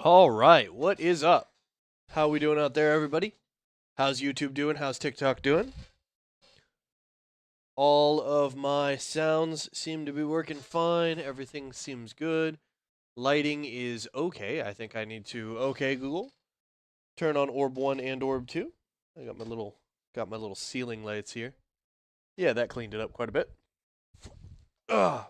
All right, what is up? How we doing out there, everybody? How's YouTube doing? How's TikTok doing? All of my sounds seem to be working fine. Everything seems good. Lighting is okay. I think I need to Google. Turn on Orb 1 and Orb 2. I got my little ceiling lights here. Yeah, that cleaned it up quite a bit. Ugh.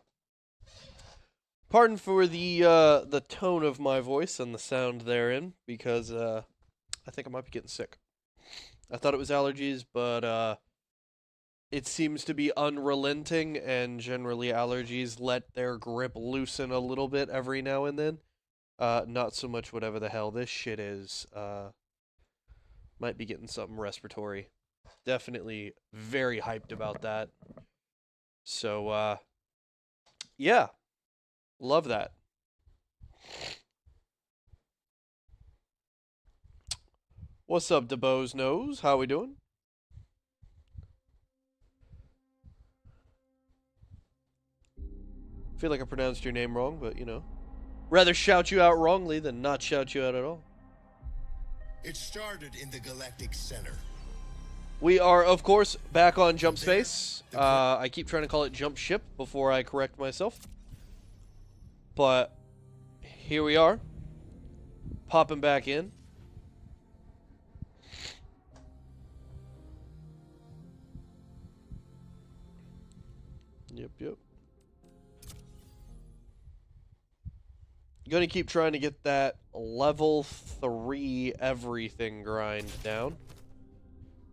Pardon for the tone of my voice and the sound therein, because I think I might be getting sick. I thought it was allergies, but it seems to be unrelenting, and generally allergies let their grip loosen a little bit every now and then. Not so much whatever the hell this shit is. Might be getting something respiratory. Definitely very hyped about that. So, yeah. Love that. What's up, DeBose Nose? How we doing? Feel like I pronounced your name wrong, but you know. Rather shout you out wrongly than not shout you out at all. It started in the Galactic Center. We are, of course, back on Jump Space. I keep trying to call it Jump Ship before I correct myself. But here we are. Popping back in. Yep. Gonna keep trying to get that level 3 everything grind down.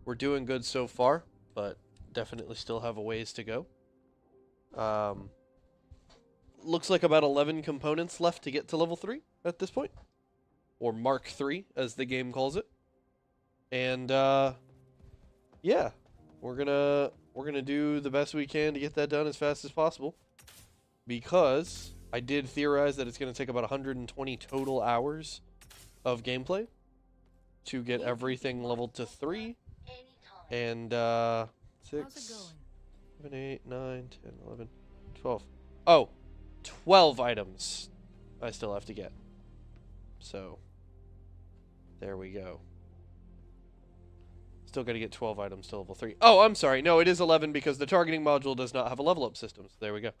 We're doing good so far, but definitely still have a ways to go. Looks like about 11 components left to get to level 3 at this point. Or Mark 3, as the game calls it. And, yeah. We're gonna do the best we can to get that done as fast as possible. Because I did theorize that it's going to take about 120 total hours of gameplay to get everything leveled to 3. And, 6, 7, 8, 9, 10, 11, 12. Oh, 12 items I still have to get. So, there we go. Still got to get 12 items to level 3. Oh, I'm sorry. No, it is 11 because the targeting module does not have a level up system. So there we go.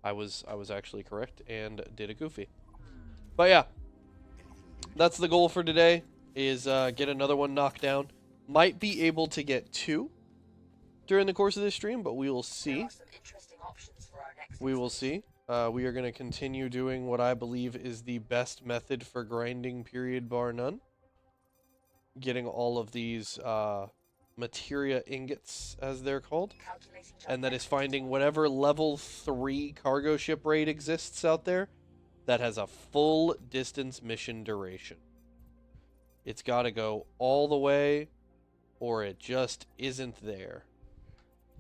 I was actually correct and did a goofy. But yeah, that's the goal for today, is get another one knocked down. Might be able to get 2 during the course of this stream, but we will see. We will see. We are going to continue doing what I believe is the best method for grinding, period, bar none. Getting all of these materia ingots, as they're called, and that is finding whatever level 3 cargo ship raid exists out there that has a full distance mission duration. It's got to go all the way, or it just isn't there.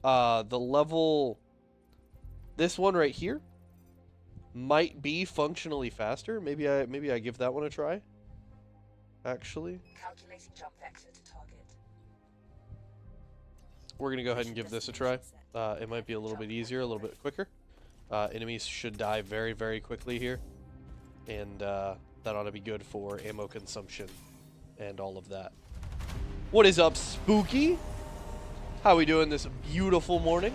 The level, this one right here, might be functionally faster. Maybe I give that one a try. Actually, calculating jump vector to target. We're going to go ahead and give this a try. It might be a little bit easier, a little bit quicker. Enemies should die very, very quickly here. And that ought to be good for ammo consumption and all of that. What is up, Spooky? How we doing this beautiful morning?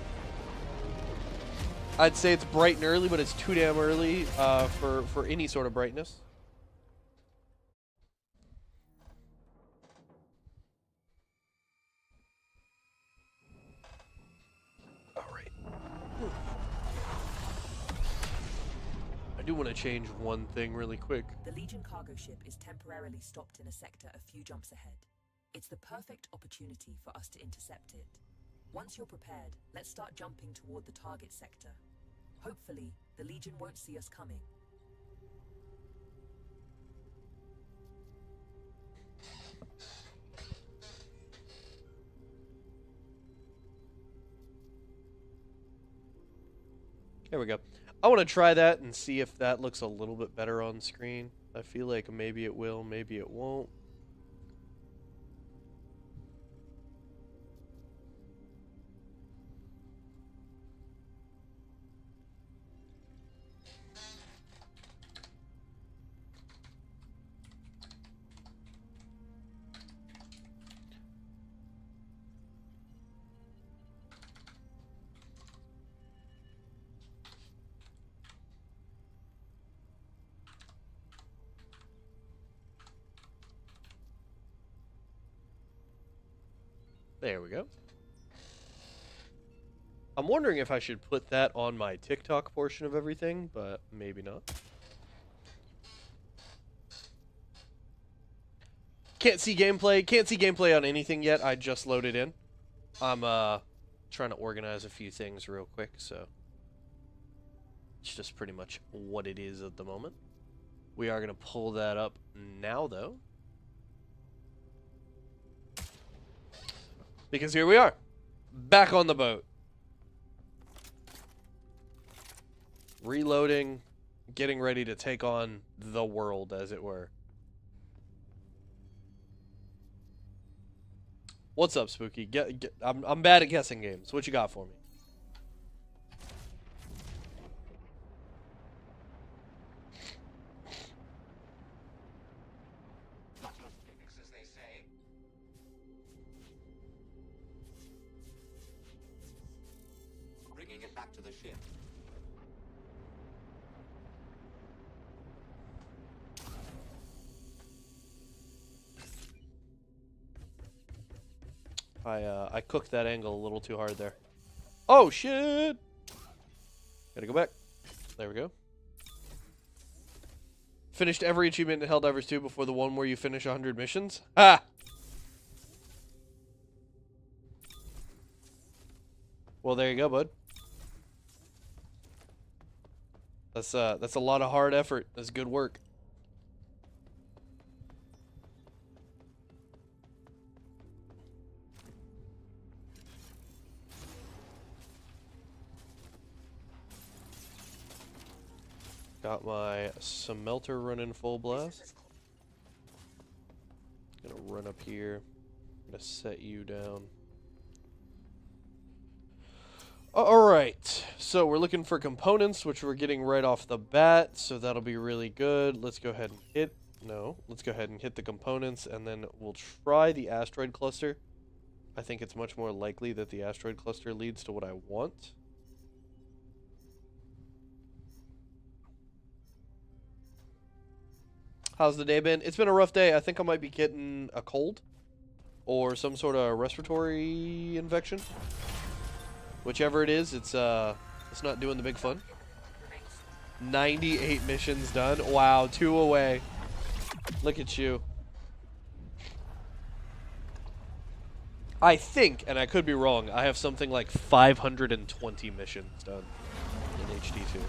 I'd say it's bright and early, but it's too damn early for any sort of brightness. I do want to change one thing really quick. The Legion cargo ship is temporarily stopped in a sector a few jumps ahead. It's the perfect opportunity for us to intercept it. Once you're prepared, let's start jumping toward the target sector. Hopefully, the Legion won't see us coming. There we go. I want to try that and see if that looks a little bit better on screen. I feel like maybe it will, maybe it won't. There we go. I'm wondering if I should put that on my TikTok portion of everything, but maybe not. Can't see gameplay. Can't see gameplay on anything yet. I just loaded in. I'm trying to organize a few things real quick, so it's just pretty much what it is at the moment. We are going to pull that up now, though. Because here we are. Back on the boat. Reloading. Getting ready to take on the world, as it were. What's up, Spooky? I'm bad at guessing games. What you got for me? Bringing it back to the ship. I cooked that angle a little too hard there. Oh shit! Gotta go back. There we go. Finished every achievement in Helldivers 2 before the one where you finish 100 missions. Ah! Well, there you go, bud. That's a lot of hard effort. That's good work. Got my smelter running full blast. Gonna run up here. Gonna set you down. Alright, so we're looking for components, which we're getting right off the bat, so that'll be really good. Let's go ahead and hit... No, let's go ahead and hit the components, and then we'll try the asteroid cluster. I think it's much more likely that the asteroid cluster leads to what I want. How's the day been? It's been a rough day. I think I might be getting a cold or some sort of respiratory infection. Whichever it is, it's not doing the big fun. 98 missions done. Wow, 2 away. Look at you. I think, and I could be wrong, I have something like 520 missions done in HD2.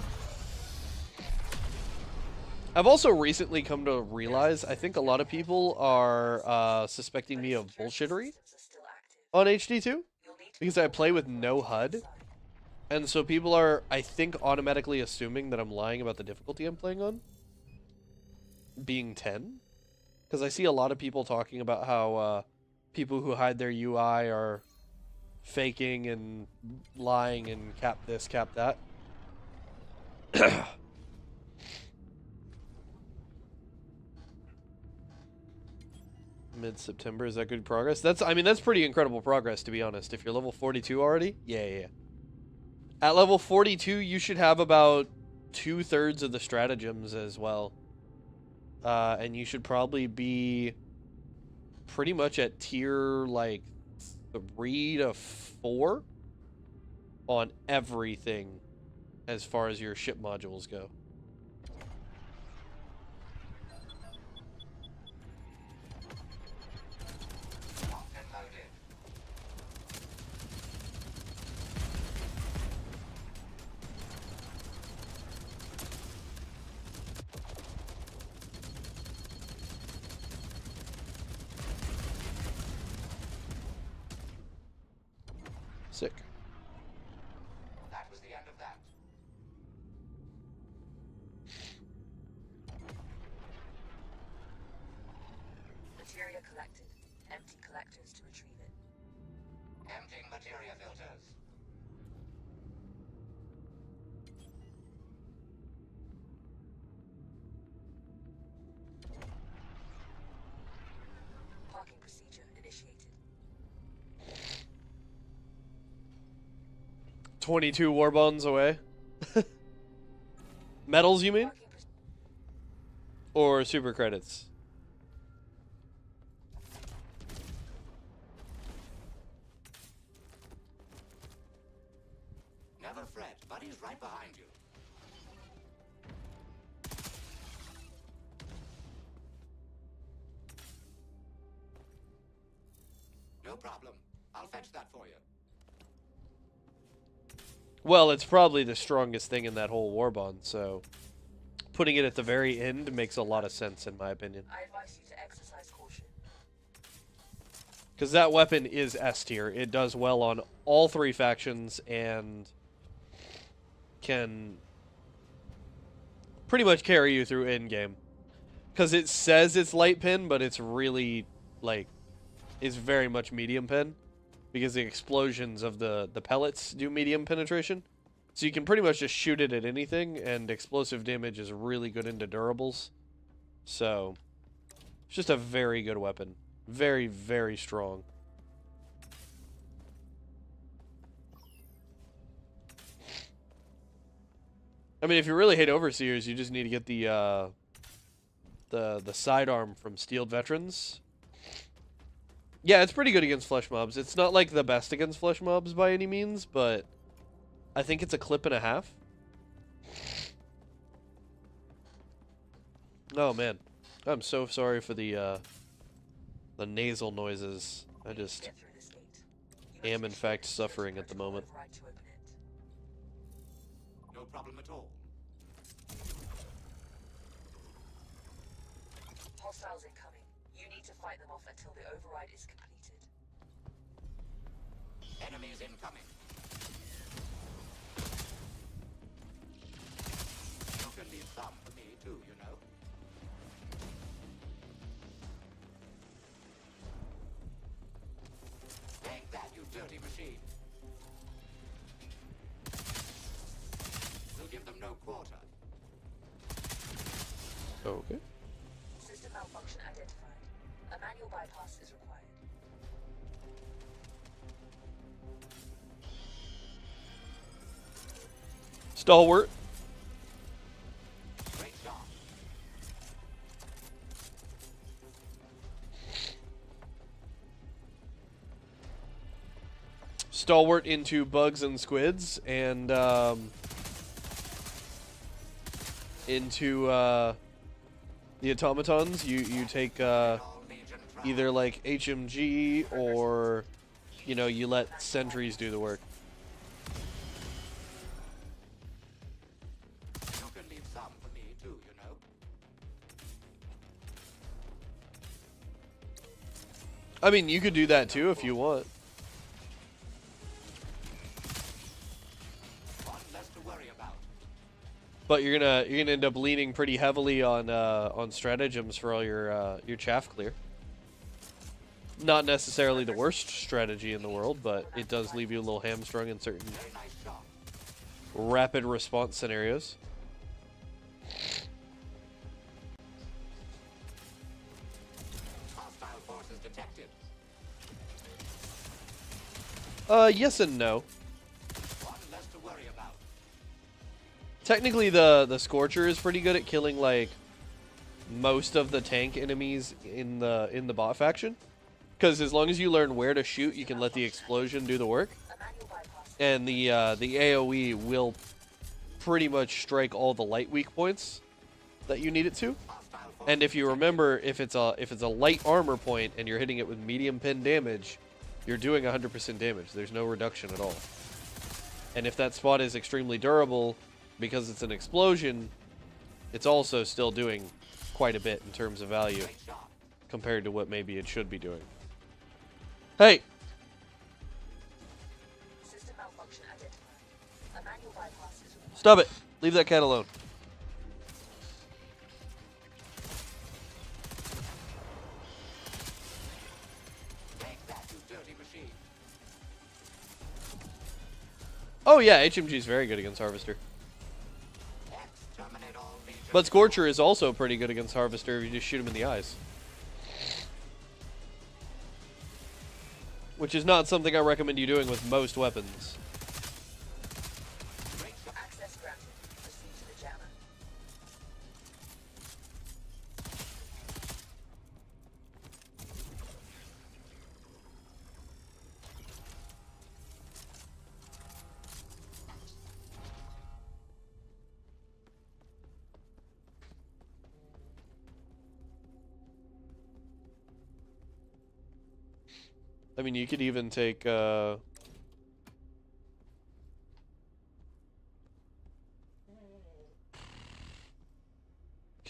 I've also recently come to realize, I think a lot of people are suspecting me of bullshittery on HD2 because I play with no HUD. And so people are, I think, automatically assuming that I'm lying about the difficulty I'm playing on being 10. Because I see a lot of people talking about how people who hide their UI are faking and lying and cap this, cap that. Mid-September, is that good progress? I mean, that's pretty incredible progress, to be honest. If you're level 42 already, yeah. At level 42, you should have about 2/3 of the stratagems as well. And you should probably be pretty much at tier, like, 3 to 4 on everything as far as your ship modules go. Sick. That was the end of that. Materia collected. Empty collectors to retrieve it. Emptying materia filters. Parking procedure initiated. 22 war bonds away. Medals, you mean? Or super credits? Never fret, Buddy's right behind you. No problem. I'll fetch that for you. Well, it's probably the strongest thing in that whole war bond, so putting it at the very end makes a lot of sense in my opinion. I advise you to exercise caution. Because that weapon is S tier. It does well on all three factions and can pretty much carry you through in-game. Because it says it's light pin, but it's really, like, is very much medium pin. Because the explosions of the pellets do medium penetration. So you can pretty much just shoot it at anything, and explosive damage is really good into durables. So, it's just a very good weapon. Very, very strong. I mean, if you really hate Overseers, you just need to get the sidearm from Steeled Veterans. Yeah, it's pretty good against flesh mobs. It's not like the best against flesh mobs by any means, but I think it's a clip and a half. Oh man, I'm so sorry for the nasal noises. I just Get through this gate. You am must in ensure fact that the suffering at security the moment. override to open it. No problem at all. Hostiles incoming. You need to fight them off until the override is completed. Enemies incoming. You can leave some for me too, you know. Take that, you dirty machine. We'll give them no quarter. Okay. System malfunction identified. A manual bypass is required. Stalwart. Great shot. Stalwart into bugs and squids, and into the automatons. You take All Legion try. either like HMG or you let sentries do the work. You can leave some for me too, you know. I mean, you could do that too if you want. One less to worry about. But you're gonna end up leaning pretty heavily on stratagems for all your chaff clear. Not necessarily the worst strategy in the world, but it does leave you a little hamstrung in certain Very nice shot. rapid response scenarios. Hostile forces detected. Yes and no. One less to worry about. Technically, the Scorcher is pretty good at killing like most of the tank enemies in the bot faction, because as long as you learn where to shoot, you can let the explosion do the work, A manual bypass. and the AOE will pretty much strike all the light weak points that you need it to. Hostile forces And if you remember, if it's a light armor point and you're hitting it with medium pin damage, you're doing 100% damage. There's no reduction at all. And if that spot is extremely durable, because it's an explosion, it's also still doing quite a bit in terms of value Great shot. compared to what maybe it should be doing. Hey! System malfunction identified. A manual bypass is required. Stop it! Leave that cat alone. Take that, you dirty machine. Oh yeah, HMG is very good against Harvester. Exterminate all Legion. But Scorcher is also pretty good against Harvester if you just shoot him in the eyes. Which is not something I recommend you doing with most weapons. Great shot. Access granted. Proceed to the jammer. I mean, you could even take, could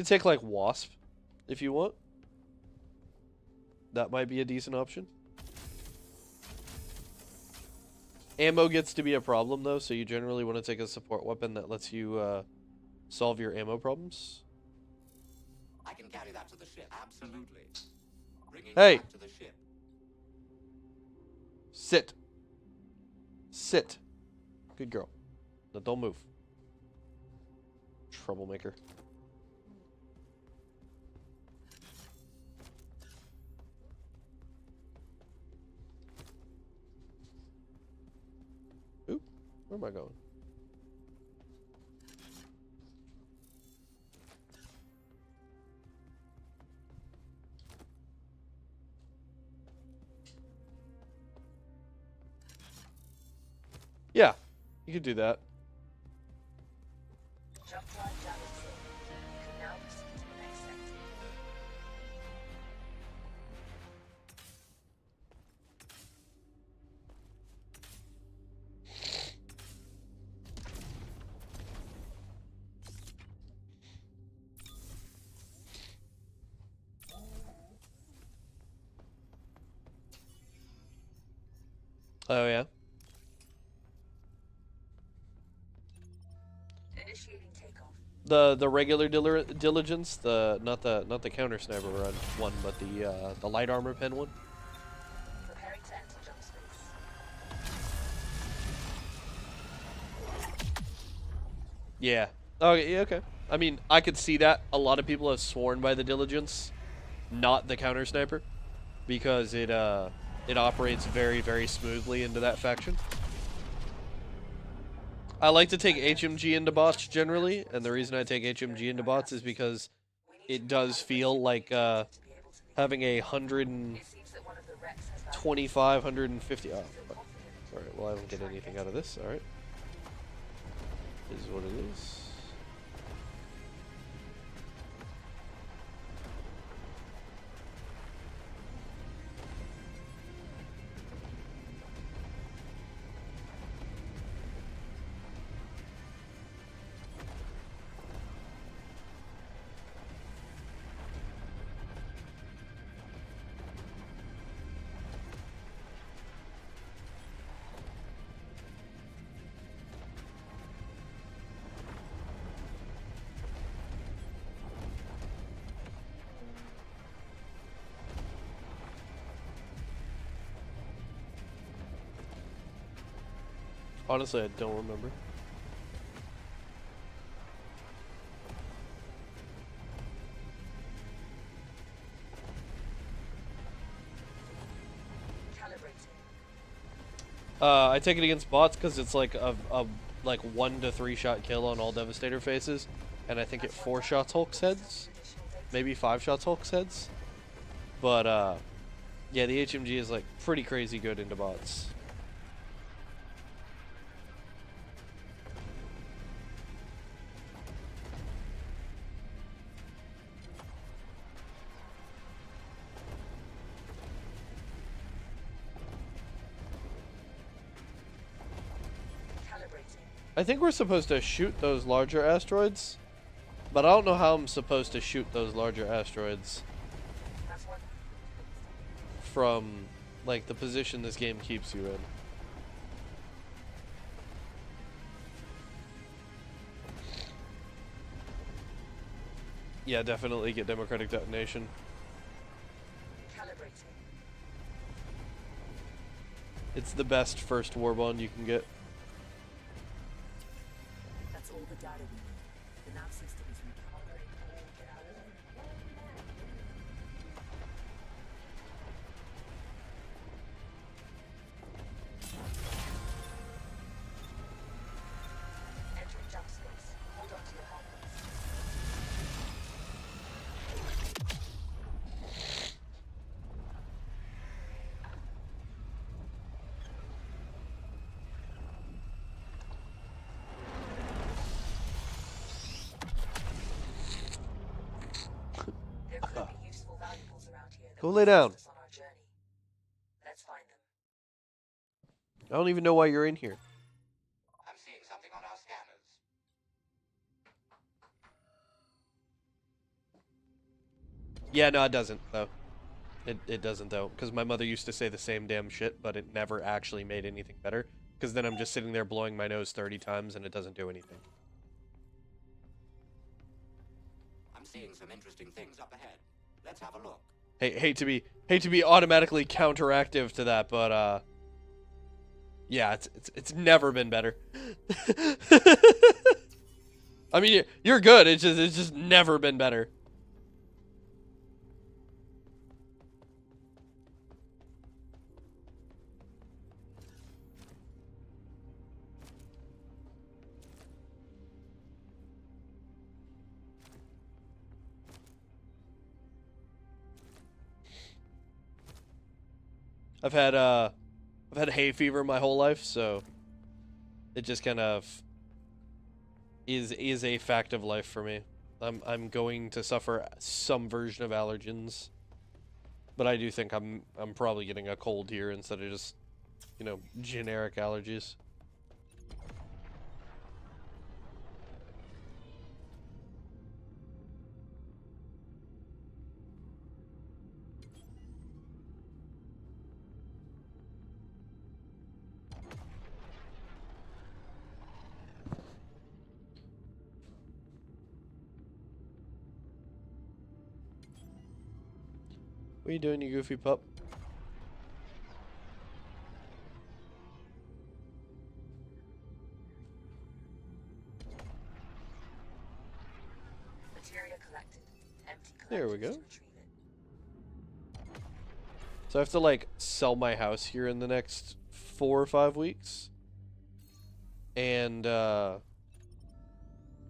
take, like, Wasp, if you want. That might be a decent option. Ammo gets to be a problem, though, so you generally want to take a support weapon that lets you, solve your ammo problems. I can carry that to the ship. Absolutely. Bringing Hey! it back to the ship. Sit. Sit. Good girl. No, don't move. Troublemaker. Oop. Where am I going? Yeah, you could do that. Jump drive damage zone. You can now proceed to the next sector. Oh, yeah? Initiating takeoff. The regular diligence, not the counter sniper run one, but the light armor pen one. Preparing to enter jump space. Yeah. Oh, yeah, okay. I mean, I could see that. A lot of people have sworn by the diligence, not the counter sniper, because it operates very, very smoothly into that faction. I like to take HMG into bots generally, and the reason I take HMG into bots is because it does feel like having a 125, 150. Oh, fuck. Alright, well, I don't get anything out of this. Alright. Is what it is. Honestly, I don't remember. I take it against bots because it's like a like 1 to 3 shot kill on all Devastator faces, and I think it 4 shots Hulk's heads, maybe 5 shots Hulk's heads. But yeah, the HMG is like pretty crazy good into bots. I think we're supposed to shoot those larger asteroids, but I don't know how I'm supposed to shoot those larger asteroids from, like, the position this game keeps you in. Yeah, definitely get democratic detonation. It's the best first war bond you can get. That's all the data we need. The nav system is recalibrating all data. Entering jump space. Hold on to your helmets. There could be useful valuables around here that Go will lay down. assist us on our journey. Let's find them. I don't even know why you're in here. I'm seeing something on our scanners. Yeah, no, it doesn't, though. It doesn't, though, because my mother used to say the same damn shit, but it never actually made anything better, because then I'm just sitting there blowing my nose 30 times, and it doesn't do anything. I'm seeing some interesting things up ahead. Let's have a look. Hey, hate to be automatically counteractive to that, but, yeah, it's never been better. I mean, you're good, it's just never been better. I've had hay fever my whole life, so it just kind of is a fact of life for me. I'm going to suffer some version of allergens, but I do think I'm probably getting a cold here instead of just, you know, generic allergies. What are you doing, you goofy pup? Material collected. Empty There we collectors go. to retrieve it. So I have to, like, sell my house here in the next 4 or 5 weeks. And,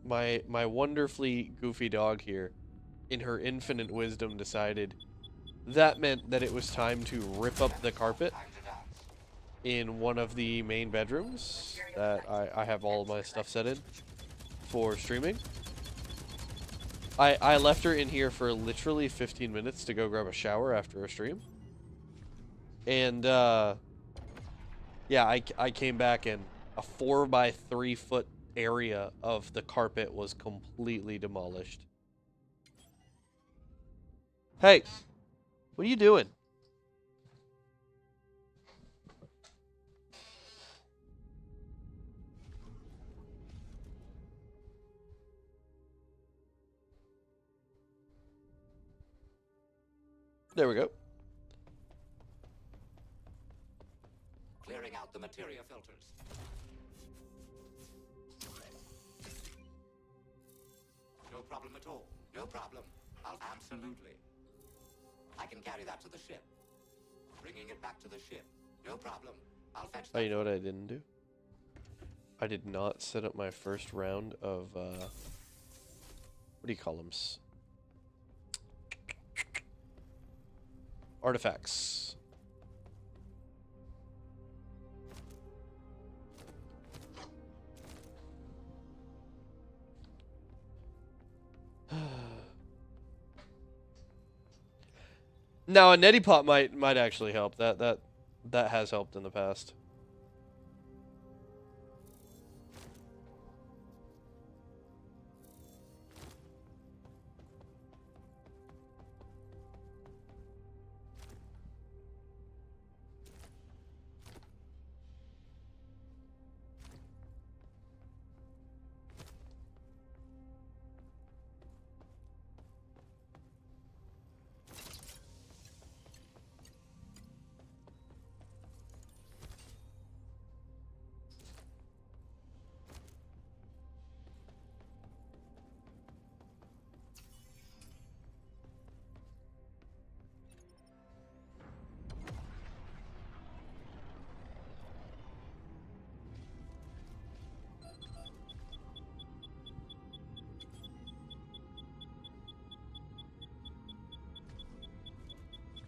my wonderfully goofy dog here, in her infinite wisdom, decided that meant that it was time to rip up the carpet Time to dance. in one of the main bedrooms that I have all of my stuff set in for streaming. I left her in here for literally 15 minutes to go grab a shower after a stream. And, yeah, I came back and a 4 by 3 foot area of the carpet was completely demolished. Hey, what are you doing? There we go. Clearing out the materia filters. No problem at all. No problem. Absolutely. I can carry that to the ship. Bringing it back to the ship. No problem. I'll fetch Oh, that. you know what I didn't do? I did not set up my first round of, what do you call them? Artifacts. Now a neti pot might actually help. That has helped in the past.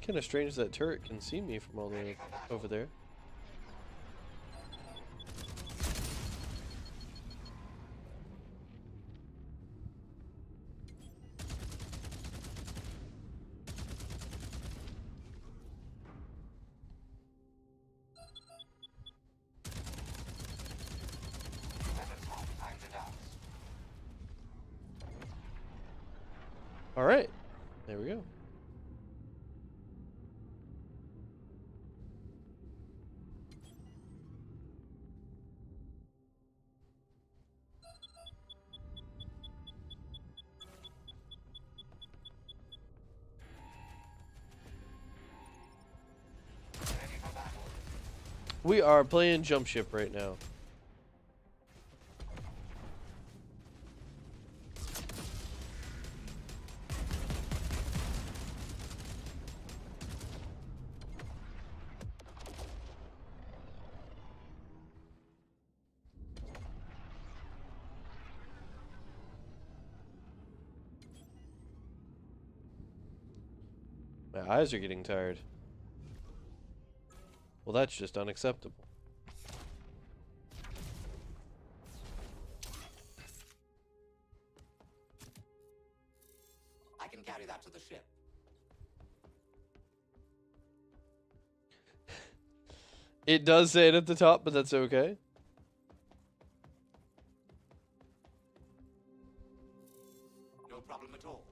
Kind of strange that turret can see me from all the way over there. All right. There we go. We are playing jump ship right now. My eyes are getting tired. Well, that's just unacceptable. I can carry that to the ship. It does say it at the top, but that's okay. No problem at all.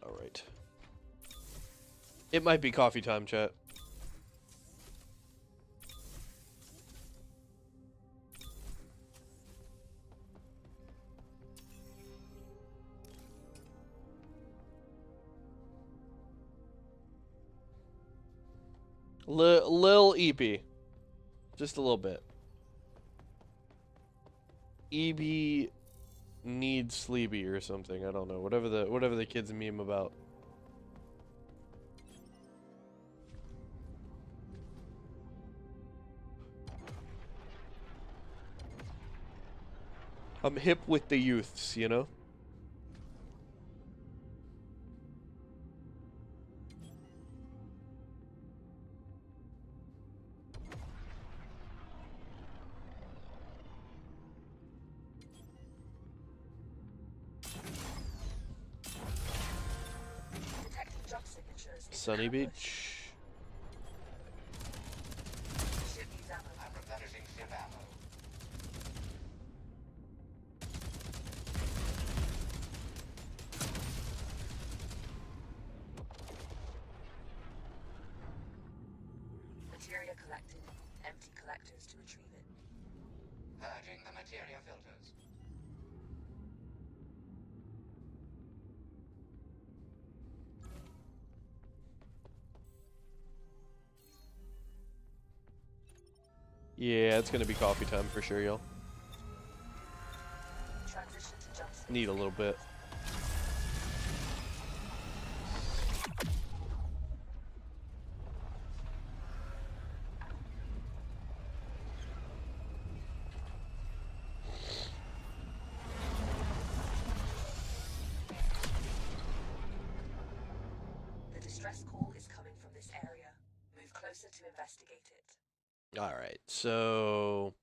All right. It might be coffee time, chat. Lil EP. Just a little bit. EB needs sleepy or something. I don't know. Whatever the kids meme about. I'm hip with the youths, you know? Detecting jump signatures. Sunny Beach. Ship needs ammo. I'm replenishing ship ammo. Materia collected. Empty collectors to retrieve it. Purging the materia filters. Yeah, it's gonna be coffee time for sure, y'all. Transition to jump signatures. Need a little bit. The distress call is coming from this area. Move closer to investigate it. All right, so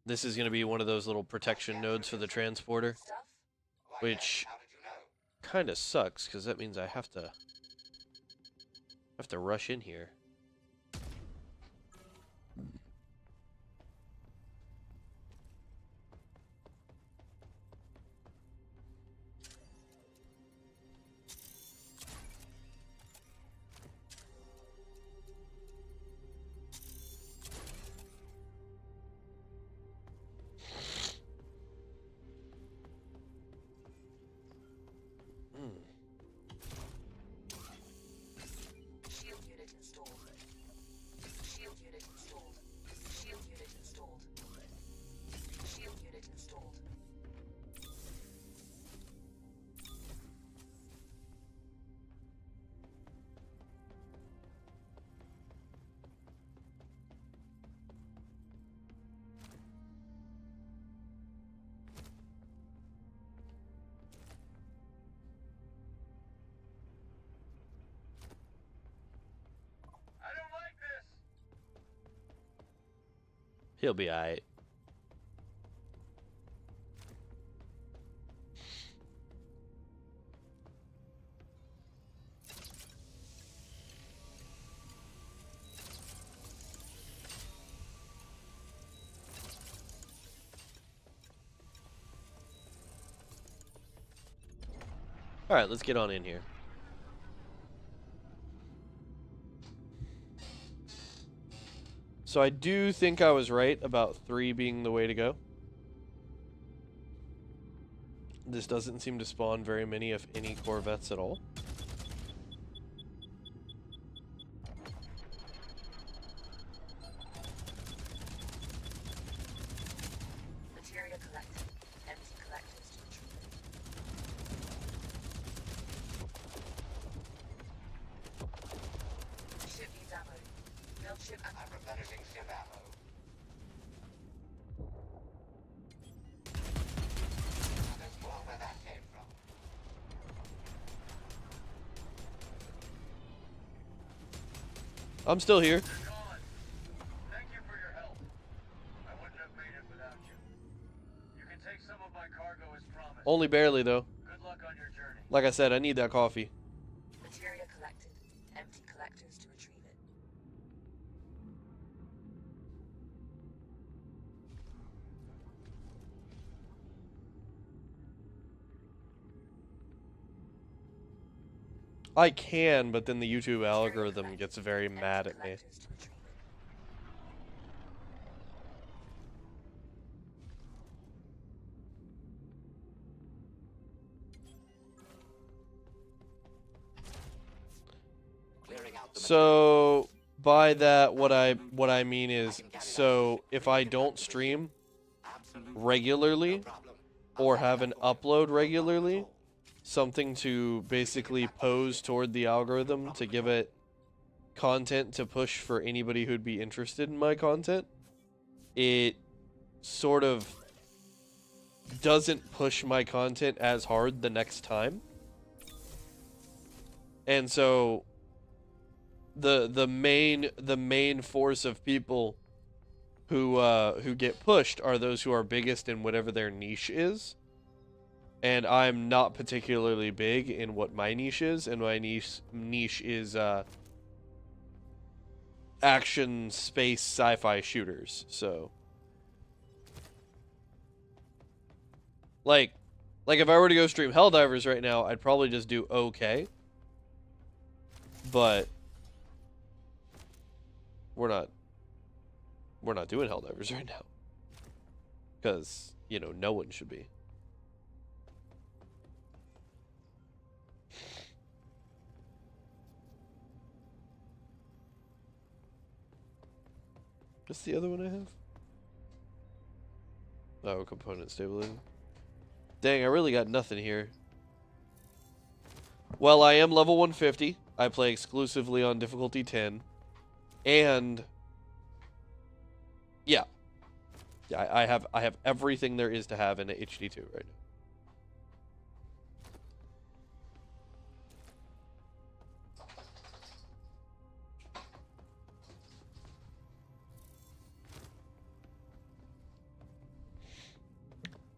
this is going to be one of those little protection nodes for the transporter, Stuff? Why, which yes, how did you know? kind of sucks because that means I have to rush in here. Shield unit installed. Shield unit installed. Shield unit installed. Shield unit installed. I don't like this. He'll be alright. Alright, let's get on in here. So I do think I was right about 3 being the way to go. This doesn't seem to spawn very many, if any, Corvettes at all. Material collected. Empty collectors to retrieve it. Ship needs ammo. Build ship ammo. I'm replenishing ship ammo. There's more where that came from. I'm still here. Thank you for your help. I wouldn't have made it without you. You can take some of my cargo as promised. Only barely, though. Good luck on your journey. Like I said, I need that coffee. Material collected. Empty collectors to retrieve it. I can, but then the YouTube algorithm gets very mad at me. Collectors to retrieve it. Clearing out the So by that, what I mean is, so if I don't stream absolute regularly problem. or have an upload regularly, something to basically pose toward the algorithm to give it content to push for anybody who'd be interested in my content, it sort of doesn't push my content as hard the next time. And so the main force of people who get pushed are those who are biggest in whatever their niche is. And I'm not particularly big in what my niche is, and my niche is action, space, sci-fi shooters. So like if I were to go stream Helldivers right now, I'd probably just do okay. But we're not doing Helldivers right now. Because, you know, no one should be. What's the other one I have? Oh, component stability. Dang, I really got nothing here. Well, I am level 150. I play exclusively on difficulty 10. And yeah. Yeah, I have everything there is to have in a HD2 right now.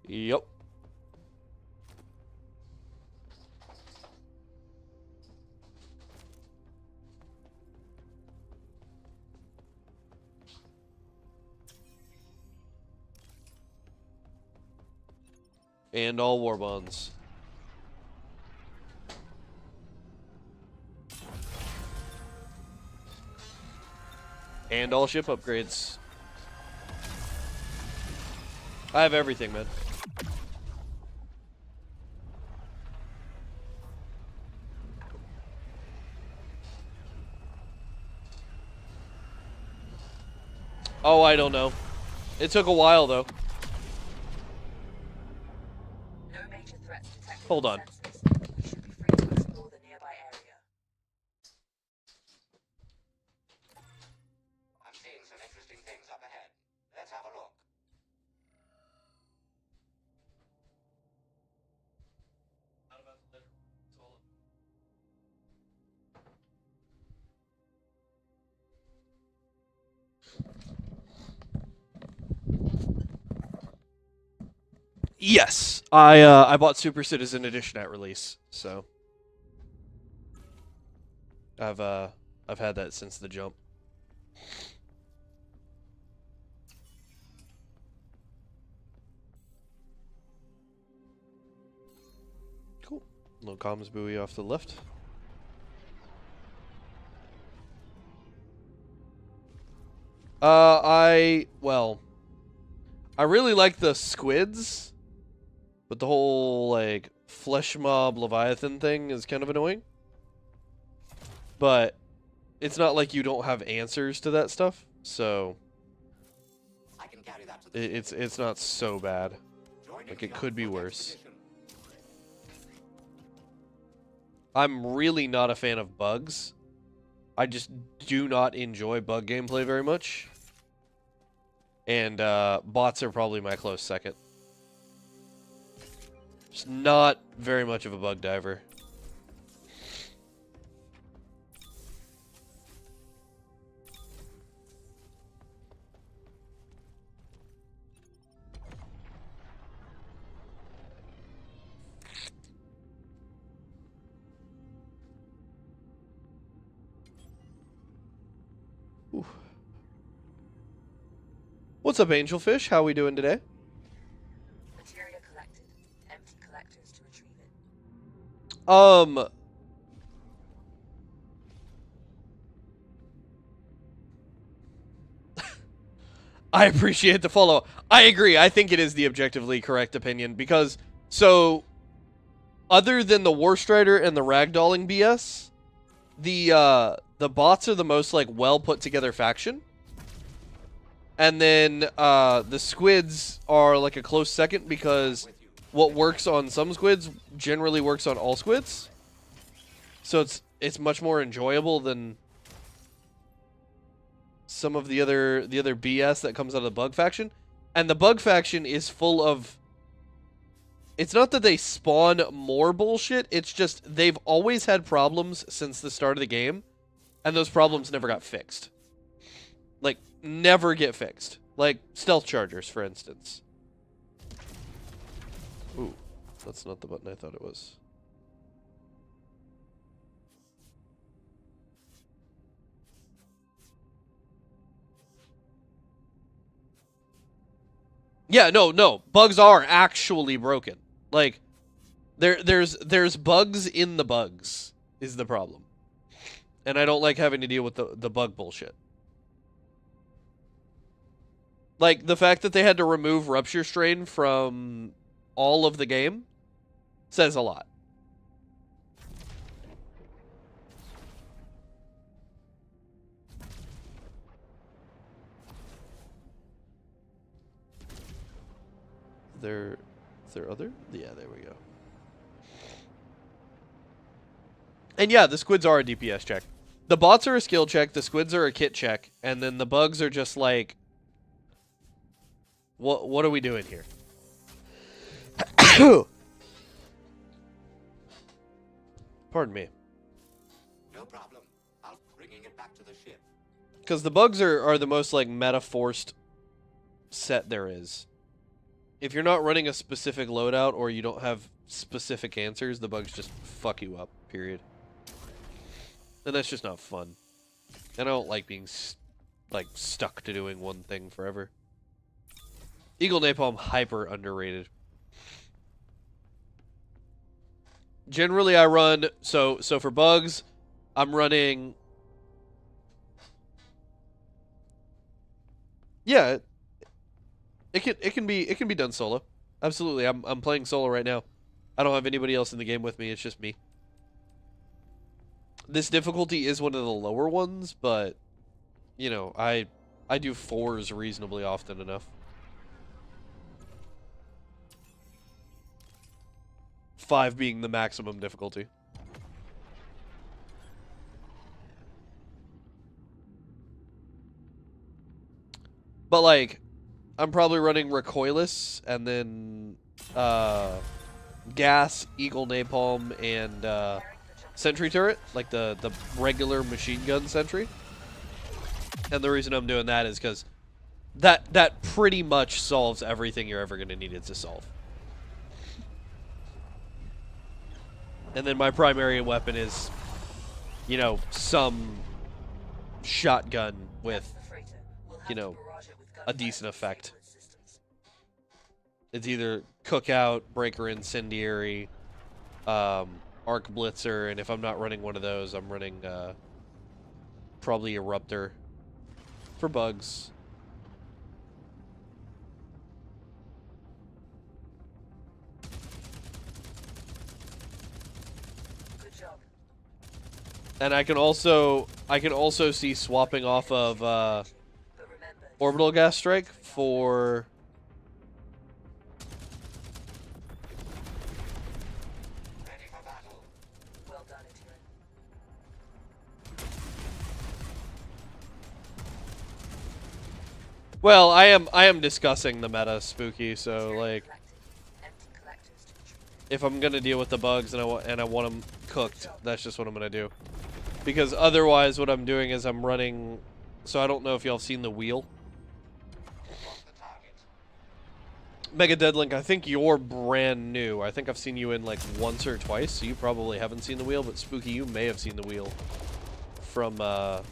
Yep. And all war bonds. And all ship upgrades. I have everything, man. Oh, I don't know. It took a while, though. No major threats detected. Hold on on. sensors. We should be free to explore the nearby area. I'm seeing some interesting things up ahead. Let's have a look. Yes, I bought Super Citizen Edition at release, so I've had that since the jump. Cool. Little comms buoy off to the left. Well, I really like the squids, but the whole, like, flesh mob Leviathan thing is kind of annoying. But it's not like you don't have answers to that stuff, so I can carry that to the it's not so bad. Joining Like, me it on could be foot worse. expedition. I'm really not a fan of bugs. I just do not enjoy bug gameplay very much. And bots are probably my close second. Just not very much of a bug diver. Ooh. What's up, Angelfish? How we doing today? Materia collected. Empty collectors to retrieve it. I appreciate the follow. I agree. I think it is the objectively correct opinion because, so, other than the War Strider and the ragdolling BS, the bots are the most, like, well put together faction. And then the squids are like a close second because what works on some squids generally works on all squids. So it's much more enjoyable than some of the other BS that comes out of the bug faction. And the bug faction is full of, it's not that they spawn more bullshit, it's just they've always had problems since the start of the game, and those problems never got fixed. Like, never get fixed. Like, stealth chargers, for instance. Ooh, that's not the button I thought it was. Yeah, no. Bugs are actually broken. Like, there's bugs in the bugs is the problem. And I don't like having to deal with the bug bullshit. Like, the fact that they had to remove Rupture Strain from all of the game says a lot. Is there other? Yeah, there we go. And yeah, the squids are a DPS check. The bots are a skill check, the squids are a kit check, and then the bugs are just like, what are we doing here? Pardon me. No problem. I'll bringing it back to the ship. Because the bugs are the most, like, meta-forced set there is. If you're not running a specific loadout or you don't have specific answers, the bugs just fuck you up, period. And that's just not fun. And I don't like being, like, stuck to doing one thing forever. Eagle Napalm, hyper underrated. Generally, I run, so for bugs, I'm running... Yeah, it can be done solo. Absolutely. I'm playing solo right now. I don't have anybody else in the game with me. It's just me. This difficulty is one of the lower ones, but you know, I do 4s reasonably often enough. 5 being the maximum difficulty. But like, I'm probably running Recoilless and then Gas, Eagle Napalm, and Sentry Turret, like the regular machine gun sentry. And the reason I'm doing that is because that pretty much solves everything you're ever going to need it to solve. And then my primary weapon is, you know, some shotgun with, you know, a decent effect. It's either Cookout, Breaker Incendiary, Arc Blitzer, and if I'm not running one of those, I'm running probably Eruptor for bugs. Good job. And I can also see swapping off of But remember, Orbital Gas Strike for Ready for battle. well done, Itiran. well, I am discussing the meta, Spooky, so like Collected. Empty collectors to retreat. if I'm going to deal with the bugs and I want them cooked, that's just what I'm going to do. Because otherwise what I'm doing is I'm running, so I don't know if y'all have seen the wheel. What's the target? Mega Deadlink, I think you're brand new. I think I've seen you in like once or twice, so you probably haven't seen the wheel, but Spooky, you may have seen the wheel from a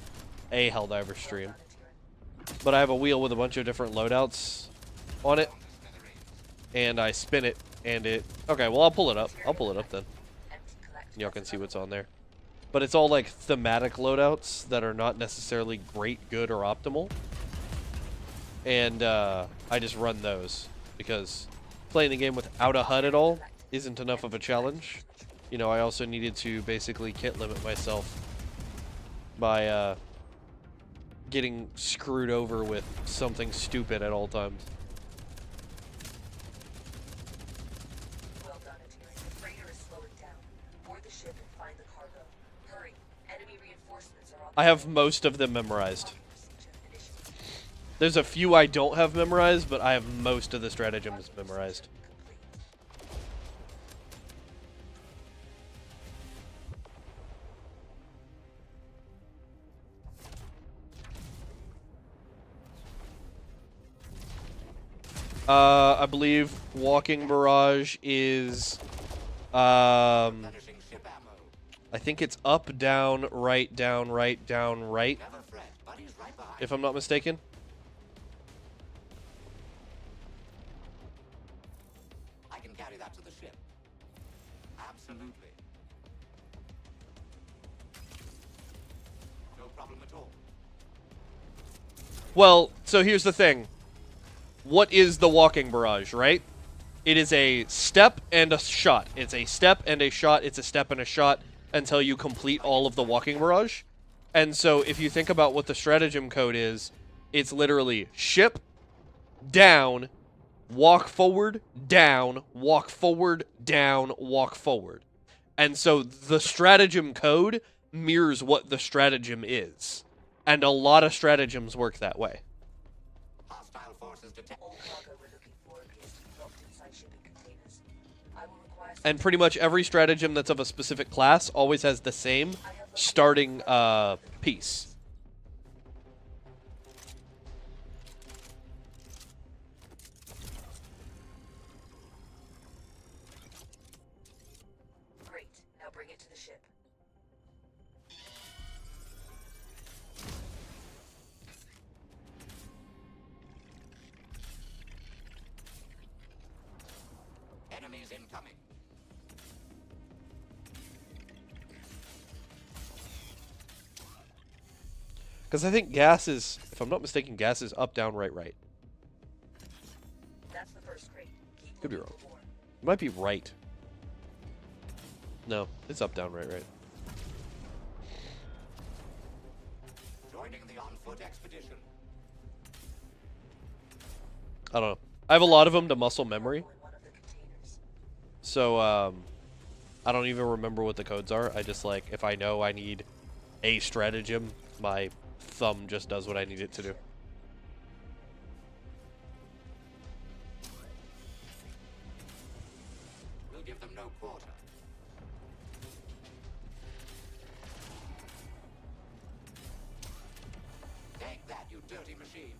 Helldiver stream. Done, Itiran. But I have a wheel with a bunch of different loadouts on it, Blown to smithereens. and I spin it, and it... Okay, well, I'll pull it up. I'll pull it up then. Empty collectors. Y'all can see what's on there. But it's all like thematic loadouts that are not necessarily great, good, or optimal. And I just run those because playing the game without a HUD at all isn't enough of a challenge. You know, I also needed to basically kit limit myself by getting screwed over with something stupid at all times. Well done, Itiran. The freighter is slowing down. Board the ship and find the cargo. Hurry. Enemy reinforcements are on I have most of them memorized. procedure. Initiative There's a few I don't have memorized, but I have most of the stratagems memorized. complete. I believe Walking Barrage is, Replenishing ship ammo. I think it's up, down, right, down, right, down, right, Never fret. Buddy's right behind. if I'm not mistaken. I can carry that to the ship. Absolutely. No problem at all. Well, so here's the thing. What is the Walking Barrage, right? It is a step and a shot. It's a step and a shot. It's a step and a shot until you complete all of the Walking Barrage. And so if you think about what the stratagem code is, it's literally ship, down, walk forward, down, walk forward, down, walk forward. And so the stratagem code mirrors what the stratagem is. And a lot of stratagems work that way. Hostile forces detect. All cargo we're looking for appears to be locked inside shipping containers. I will require And pretty much every stratagem that's of a specific class always has the same starting piece. Great. Now bring it to the ship. Enemies incoming. Because I think gas is, if I'm not mistaken, gas is up, down, right, right. That's the first crate. Keep Could be looking wrong. for more. It might be right. No, it's up, down, right, right. Joining the on-foot expedition. I don't know. I have a lot of them to muscle memory. In one of the containers. So, I don't even remember what the codes are. I just, like, if I know I need a stratagem, my thumb just does what I need it to do. We'll give them no quarter. Take that, you dirty machine.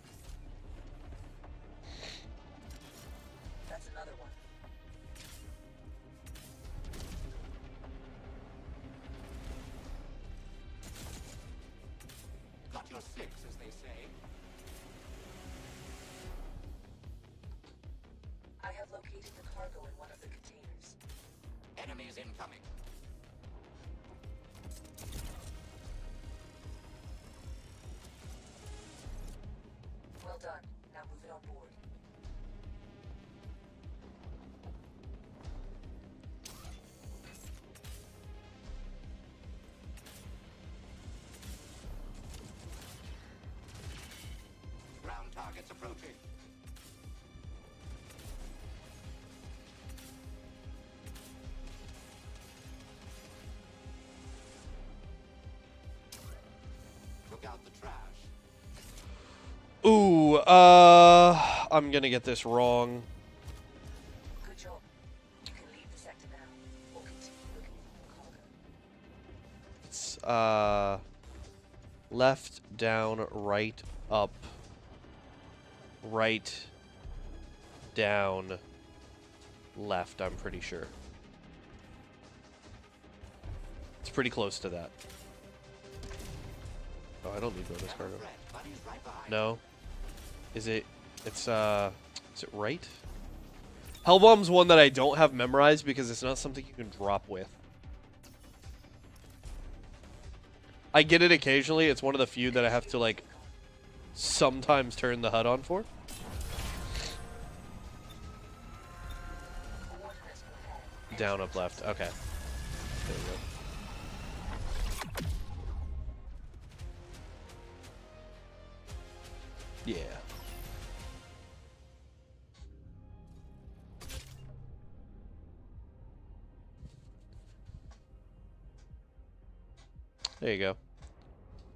That's another one. Got your six, as they say. I have located the cargo in one of the containers. Enemies incoming. done. Now move it on board. Ground targets approaching. Look out the trash. Ooh, I'm gonna get this wrong. Good job. You can leave the sector now, or continue looking for more cargo. It's, left, down, right, up, right, down, left, I'm pretty sure. It's pretty close to that. Oh, I don't need bonus cargo. Fred, Buddy's right behind. No. Is it right? Hellbomb's one that I don't have memorized because it's not something you can drop with. I get it occasionally. It's one of the few that I have to, like, sometimes turn the HUD on for. Down, up, left. Okay. There we go. Yeah. There you go.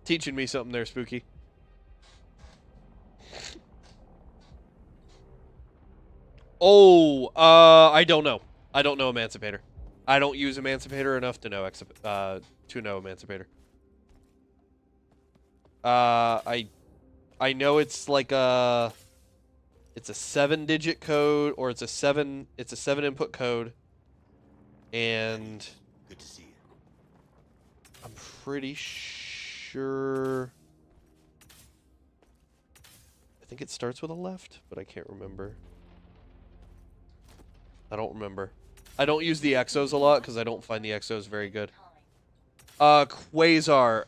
Teaching me something there, Spooky. Oh, I don't know. I don't know Emancipator. I don't use Emancipator enough to know Emancipator. I know it's like it's a 7-digit code, or it's a 7 input code, and Good to see you. I'm pretty sure I think it starts with a left, but I can't remember. I don't remember. I don't use the exos a lot because I don't find the exos very good. Quasar.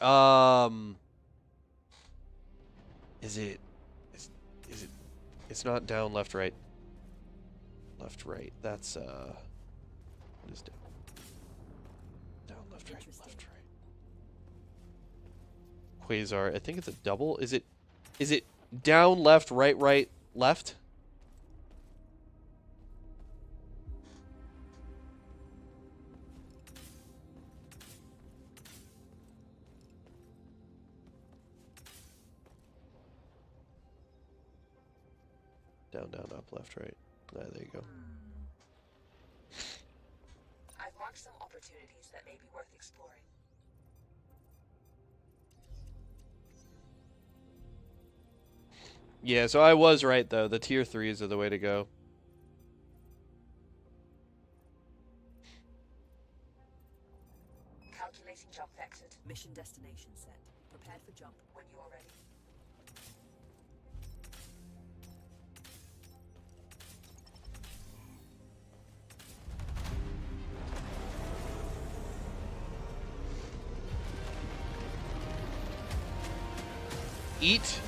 Is it? It's not down, left, right. Left, right. That's what is down? Down, left, right, left, right. Quasar. I think it's a double. Is it down, left, right, right, left? Down, down, up, left, right. There you go. I've marked some opportunities that may be worth exploring. Yeah, so I was right, though. The tier 3s are the way to go. Calculating jump exit. Mission destination set. Prepared for jump when you are ready. Eat.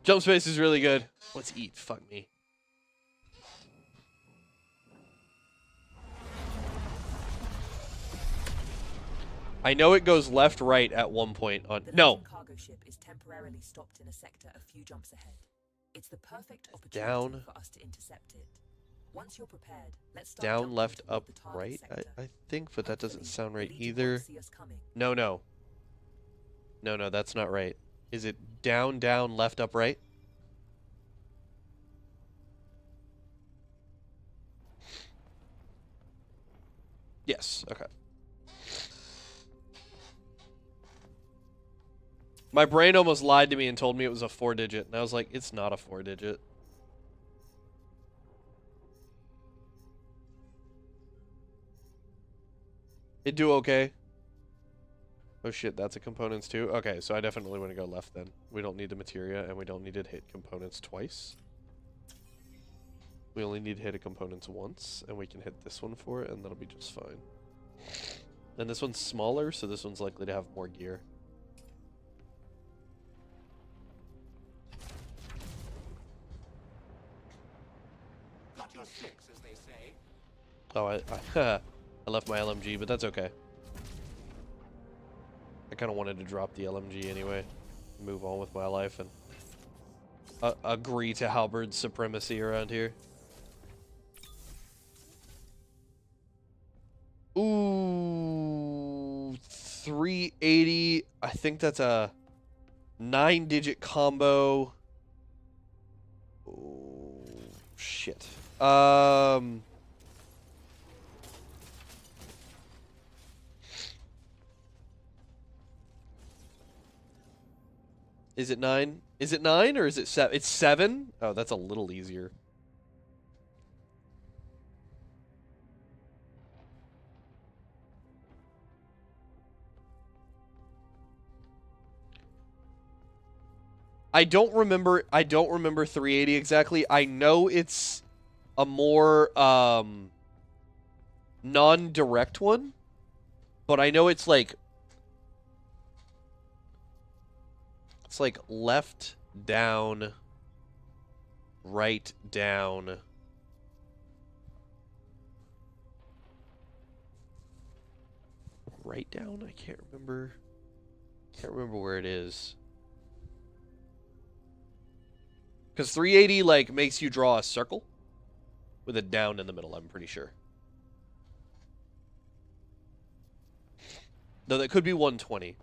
Jump space is really good. Let's eat. Fuck me. I know it goes left, right at one point on. The No. Legion cargo ship is temporarily stopped in a sector a few jumps ahead. It's the perfect opportunity Down. for us to intercept it. Once you're prepared, let's start Down, jumping left, toward up, the target right. sector. I think, but that doesn't Hopefully, sound the right Legion either. won't see us coming. No, no. No, that's not right. Is it down, down, left, up, right? Yes. Okay. My brain almost lied to me and told me it was a 4-digit, and I was like, it's not a 4-digit. It'd do okay. Oh shit, that's a components too? Okay, so I definitely want to go left then. We don't need the materia, and we don't need to hit components twice. We only need to hit a components once, and we can hit this one for it, and that'll be just fine. And this one's smaller, so this one's likely to have more gear. Got your six, as they say. Oh, I left my LMG, but that's okay. I kind of wanted to drop the LMG anyway. Move on with my life and agree to halberd supremacy around here. Ooh, 380. I think that's a 9-digit combo. Oh, shit. Is it 9? Is it 9 or is it 7? It's 7? Oh, that's a little easier. I don't remember 380 exactly. I know it's a more non-direct one, but I know it's like left down, right down. Right down? I can't remember. Can't remember where it is. Because 380 like makes you draw a circle with a down in the middle, I'm pretty sure. Though that could be 120.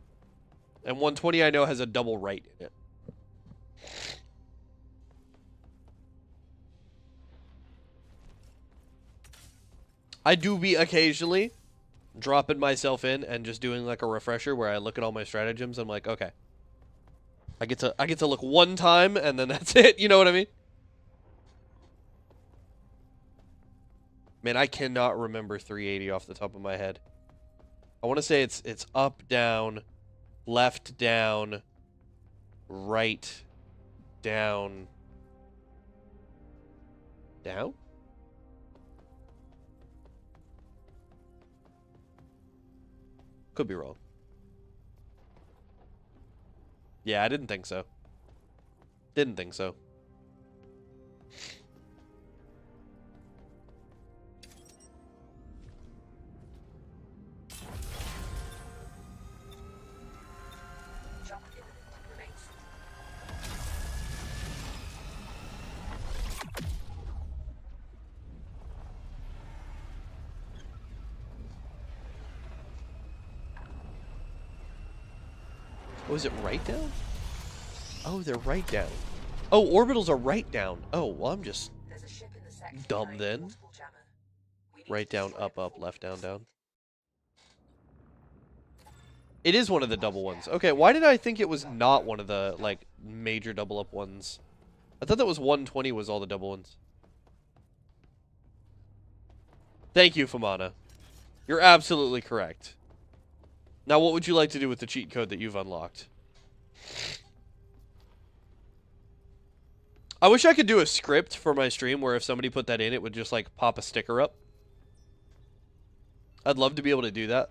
And 120 I know has a double right in it. I do be occasionally dropping myself in and just doing like a refresher where I look at all my stratagems. I'm like, okay. I get to look one time and then that's it. You know what I mean? Man, I cannot remember 380 off the top of my head. I want to say it's up, down, left, down, right, down, down? Could be wrong. Yeah, I didn't think so. Didn't think so. Jump imminent. Remain seated. Oh, is it right down? Oh, they're right down. Oh, orbitals are right down. Oh, well, I'm just There's a ship in the sector dumb carrying a then. portable jammer. We need Right to down, destroy it up, up, before left, we down, lose down. it. It is one of the double ones. Okay, why did I think it was not one of the, like, major double up ones? I thought that was 120 was all the double ones. Thank you, Famana. You're absolutely correct. Now, what would you like to do with the cheat code that you've unlocked? I wish I could do a script for my stream where if somebody put that in, it would just, like, pop a sticker up. I'd love to be able to do that.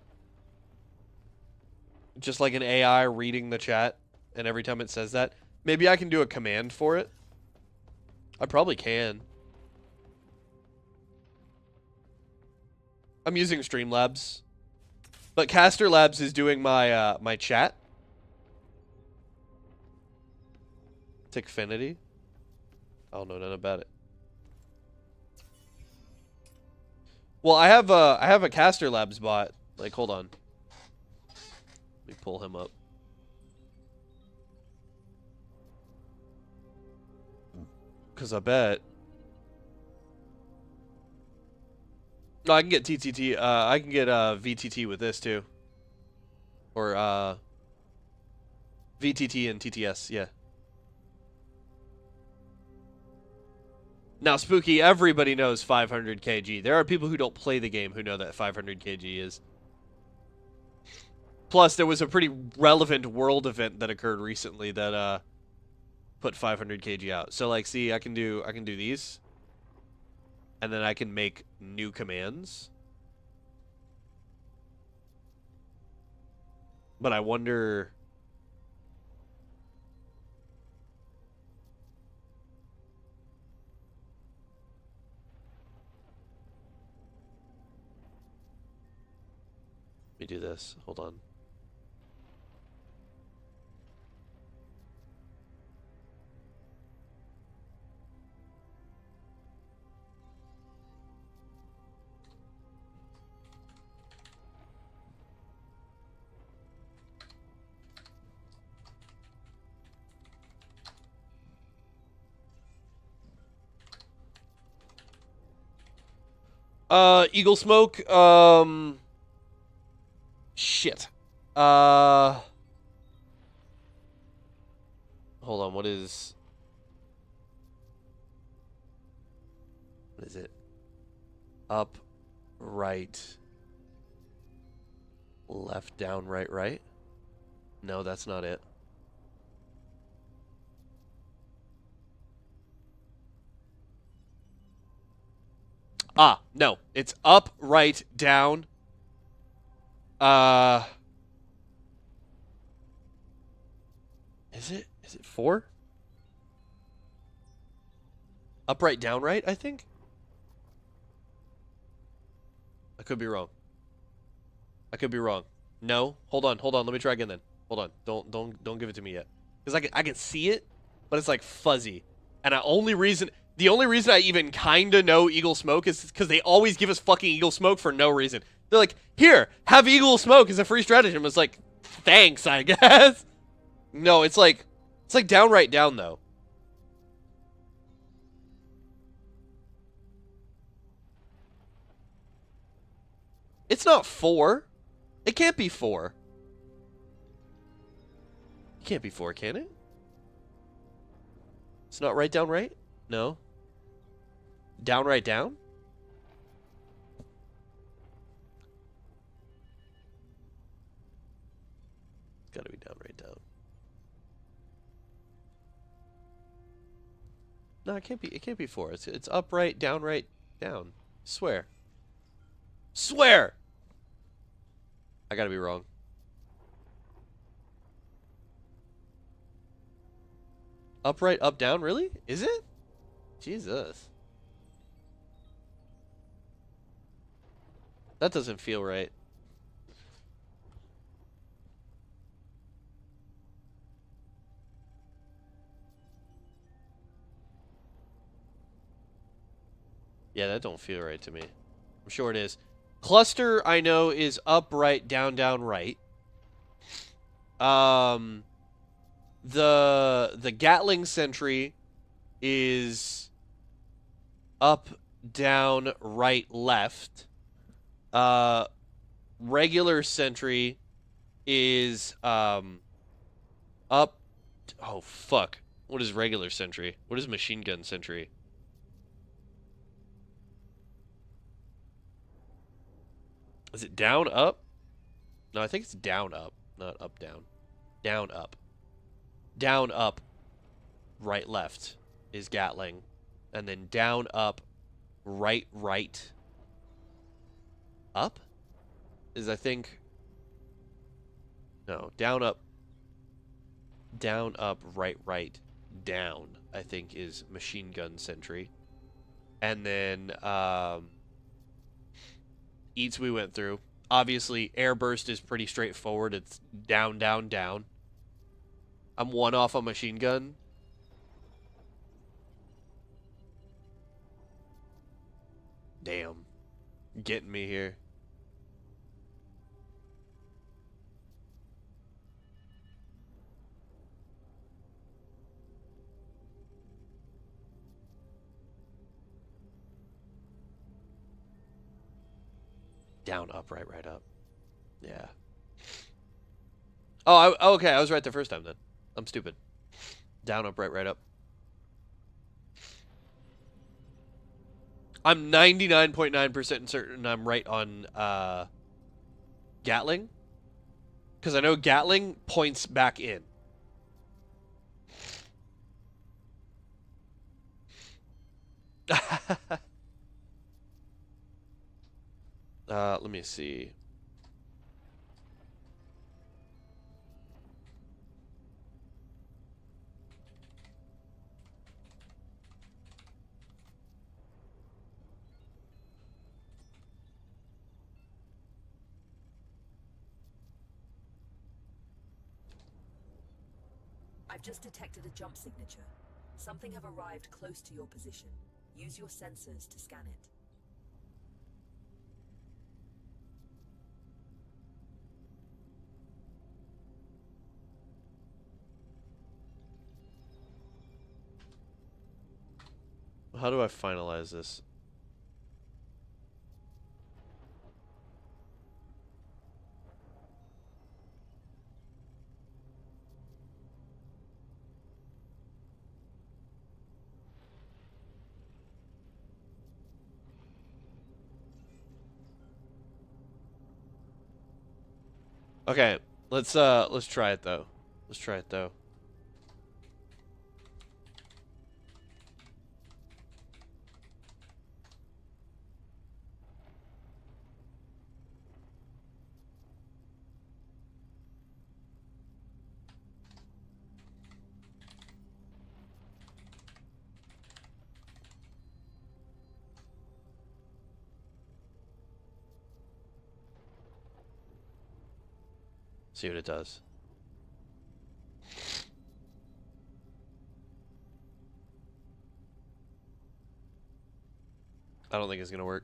Just like an AI reading the chat, and every time it says that. Maybe I can do a command for it. I probably can. I'm using Streamlabs. But Caster Labs is doing my my chat. Tickfinity. I don't know nothing about it. Well, I have a Caster Labs bot. Like, hold on. Let me pull him up. Cause I bet. No, I can get TTT. I can get VTT with this too. Or VTT and TTS. Yeah. Now, Spooky, everybody knows 500 kg. There are people who don't play the game who know that 500 kg is. Plus, there was a pretty relevant world event that occurred recently that put 500 kg out. So, like, see, I can do these, and then I can make new commands. But I wonder... Let me do this. Hold on. Eagle Smoke, shit. Hold on, what is it? Up, right, left, down, right, right? No, that's not it. Ah, no. It's up, right, down. Is it? Is it 4? Up, right, down, right, I think? I could be wrong. I could be wrong. No. Hold on. Let me try again then. Hold on. Don't give it to me yet. Because I can see it, but it's like fuzzy. And the only reason I even kinda know Eagle Smoke is because they always give us fucking Eagle Smoke for no reason. They're like, here, have Eagle Smoke as a free stratagem. It's like, thanks, I guess. No, it's like downright down though. It's not 4. It can't be 4. It can't be 4, can it? It's not right down right? No. Down right down? It's gotta be down right down. No, it can't be 4. It's up right, down right, down. Swear. Swear! I gotta be wrong. Up right, up down, really? Is it? Jesus. That doesn't feel right. Yeah, that don't feel right to me. I'm sure it is. Cluster, I know, is up, right, down, down, right. The Gatling Sentry is up, down, right, left. Regular Sentry is up. Oh fuck! What is regular Sentry? What is Machine Gun Sentry? Is it down, up? No, I think it's down, up, not up, down. Down, up. Down, up, right, left is Gatling. And then down, up, right, right. Up? Is, I think... No, down, up, right, right, down, I think is Machine Gun Sentry. And then, Eats we went through. Obviously, Airburst is pretty straightforward. It's down, down, down. I'm 1 off on Machine Gun. Damn. Getting me here. Down, up, right, right, up. Yeah. Oh, okay. I was right the first time then. I'm stupid. Down, up, right, right, up. I'm 99.9% certain I'm right on Gatling. Because I know Gatling points back in. Let me see. I've just detected a jump signature. Something have arrived close to your position. Use your sensors to scan it. How do I finalize this? Okay, let's try it though. Let's try it though. See what it does. I don't think it's gonna work.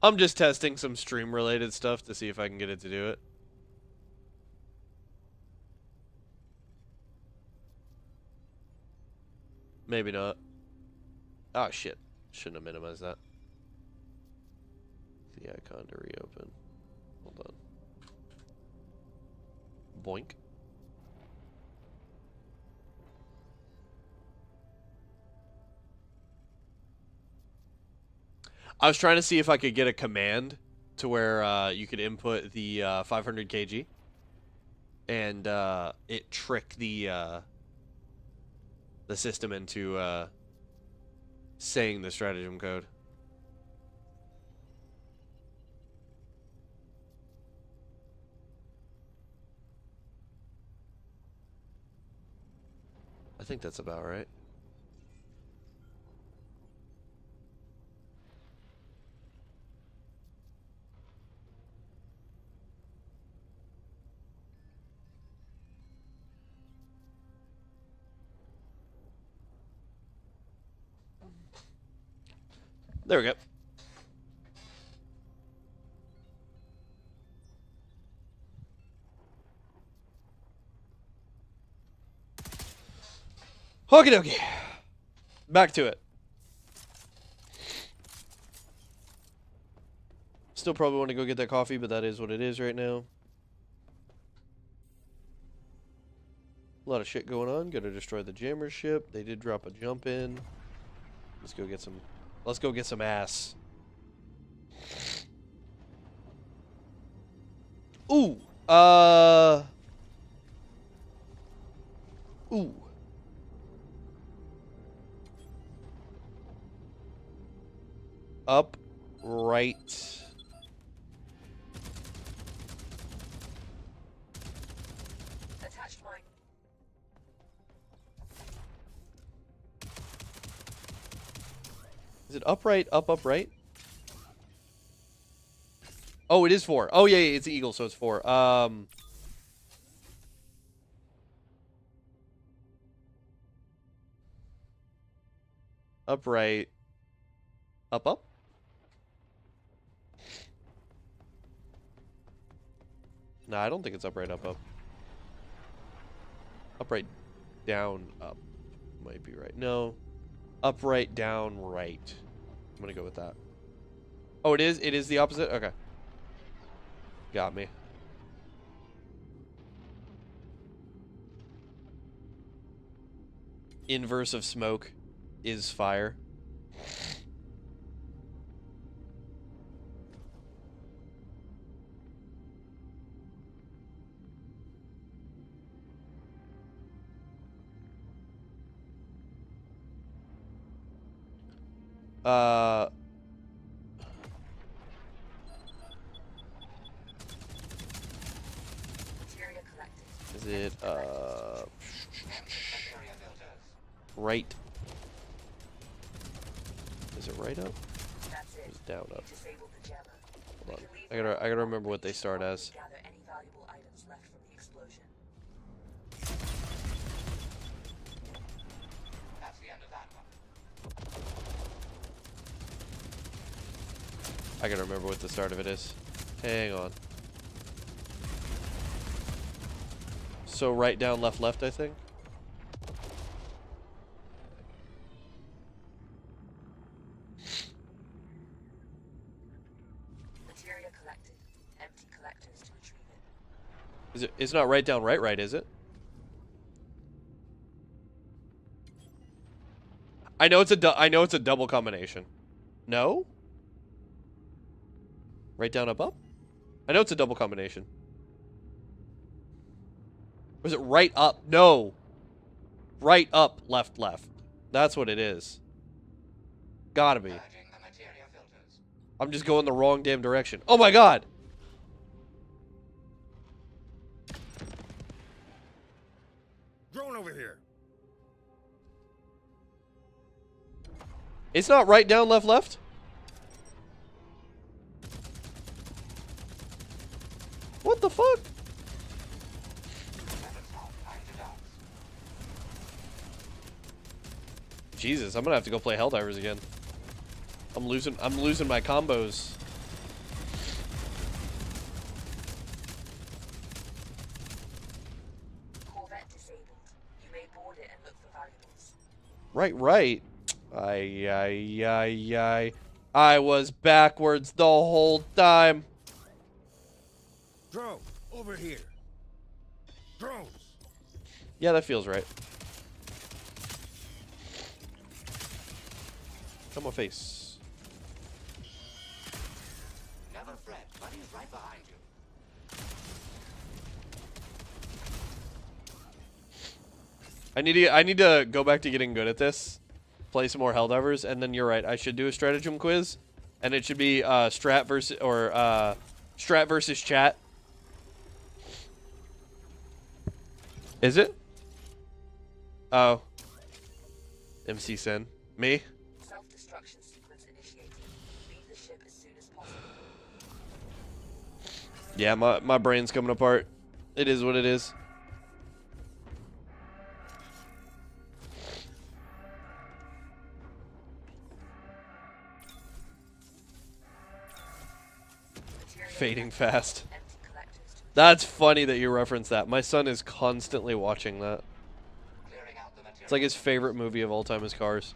I'm just testing some stream related stuff to see if I can get it to do it. Maybe not. Oh shit. Shouldn't have minimized that. The icon to reopen. Hold on. Boink. I was trying to see if I could get a command to where you could input the 500 kg and it trick the system into saying the stratagem code. I think that's about right. There we go. Okie dokie. Back to it. Still probably want to go get that coffee, but that is what it is right now. A lot of shit going on. Gotta destroy the jammer ship. They did drop a jump in. Let's go get some. Let's go get some ass. Ooh. Ooh. Up, right. Attached mine. Is it upright, upright? Oh, it is 4. Oh, yeah, it's eagle, so it's 4. Upright. Up? No, I don't think it's upright, up. Upright, down, up. Might be right. No. Upright, down, right. I'm gonna go with that. Oh, it is? It is the opposite? Okay. Got me. Inverse of smoke is fire. Material collected. Is it, right? right up? That's it. It's down up. Disabled the jammer. Hold on. I gotta remember what they start as. Gather any valuable items left from the explosion. That's the end of that one. I gotta remember what the start of it is. Hang on. So right, down, left, left, I think. Materia collected. Empty collectors to retrieve it. Is it? It's not right, down, right, right, is it? I know it's a. I know it's a double combination. No. Right, down, up, up. I know it's a double combination. Was it right, up? No. Right, up, left, left. That's what it is. Gotta be. Purging the materia filters. I'm just going the wrong damn direction. Oh my god! Drone over here. It's not right, down, left, left? What the fuck? Weapons off. Time to douse. Jesus, I'm gonna have to go play Helldivers again. I'm losing my combos. Corvette disabled. You may board it and look for valuables. Right, right. Ay. I was backwards the whole time. Drone over here. Drones. Yeah, that feels right. Come on, face. Never fret. Buddy's right behind you. I need to go back to getting good at this. Play some more Helldivers, and then you're right. I should do a stratagem quiz, and it should be strat versus chat. Is it? Oh. MC Sen. Me? Self-destruction sequence initiated. Leave the ship as soon as possible. Yeah, my brain's coming apart. It is what it is. Fading fast. Empty collectors to That's funny that you reference that. My son is constantly watching that. Clearing out the materia. It's like his favorite movie of all time is Cars.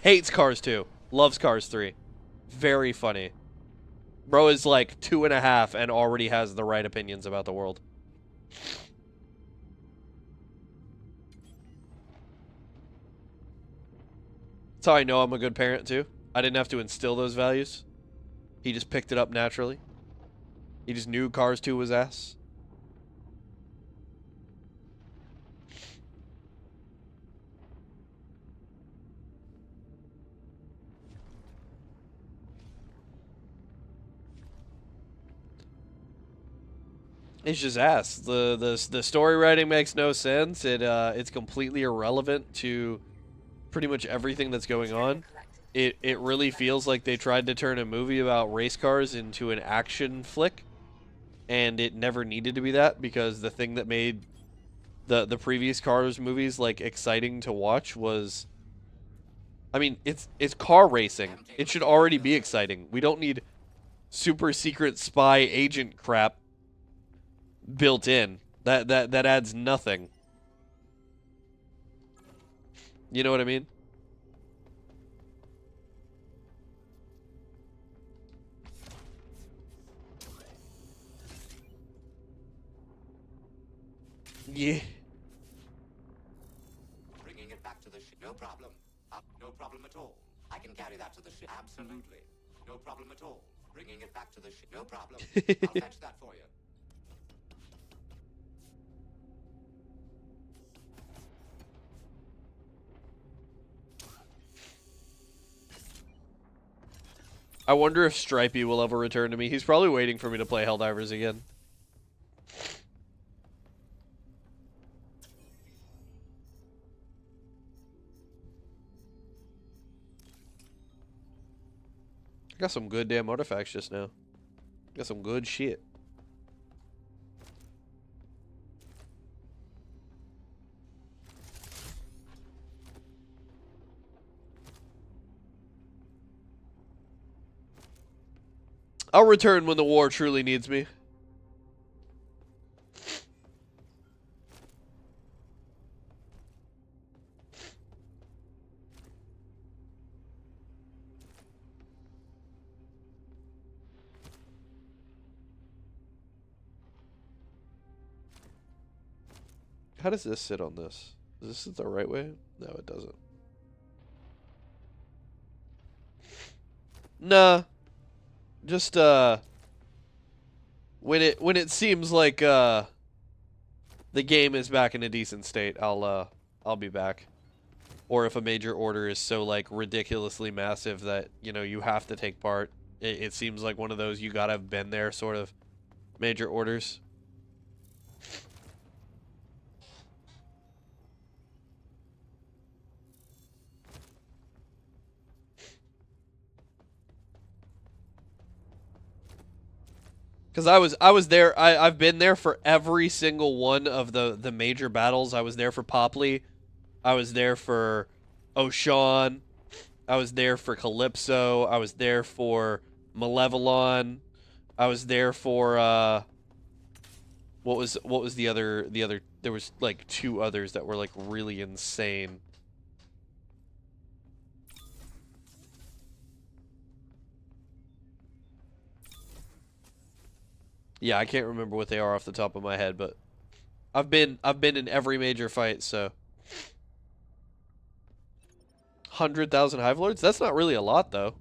Hates Cars 2. Loves Cars 3. Very funny. Bro is like 2.5 and already has the right opinions about the world. That's how I know I'm a good parent too. I didn't have to instill those values. He just picked it up naturally. He just knew Cars 2 was ass. It's just ass. The story writing makes no sense. It's completely irrelevant to pretty much everything that's going on. It really feels like they tried to turn a movie about race cars into an action flick, and it never needed to be that, because the thing that made the previous Cars movies like exciting to watch was, I mean, it's car racing. It should already be exciting. We don't need super secret spy agent crap built in. That adds nothing. You know what I mean? Yeah. Bringing it back to the ship. No problem. No problem at all. I can carry that to the ship. Absolutely. No problem at all. Bringing it back to the ship. No problem. I'll fetch that for you. I wonder if Stripey will ever return to me. He's probably waiting for me to play Helldivers again. Got some good damn artifacts just now. Got some good shit. I'll return when the war truly needs me. How does this sit on this? Does this sit the right way? No, it doesn't. Nah. Just when it seems like the game is back in a decent state, I'll be back. Or if a major order is so like ridiculously massive that, you know, you have to take part. It seems like one of those you gotta have been there sort of major orders. Because I was there. I've been there for every single one of the major battles. I was there for Popley. I was there for Oshan. I was there for Calypso. I was there for Malevolon. I was there for what was the other there was like 2 others that were like really insane. Yeah, I can't remember what they are off the top of my head, but I've been in every major fight, so 100,000 Hive Lords? That's not really a lot though.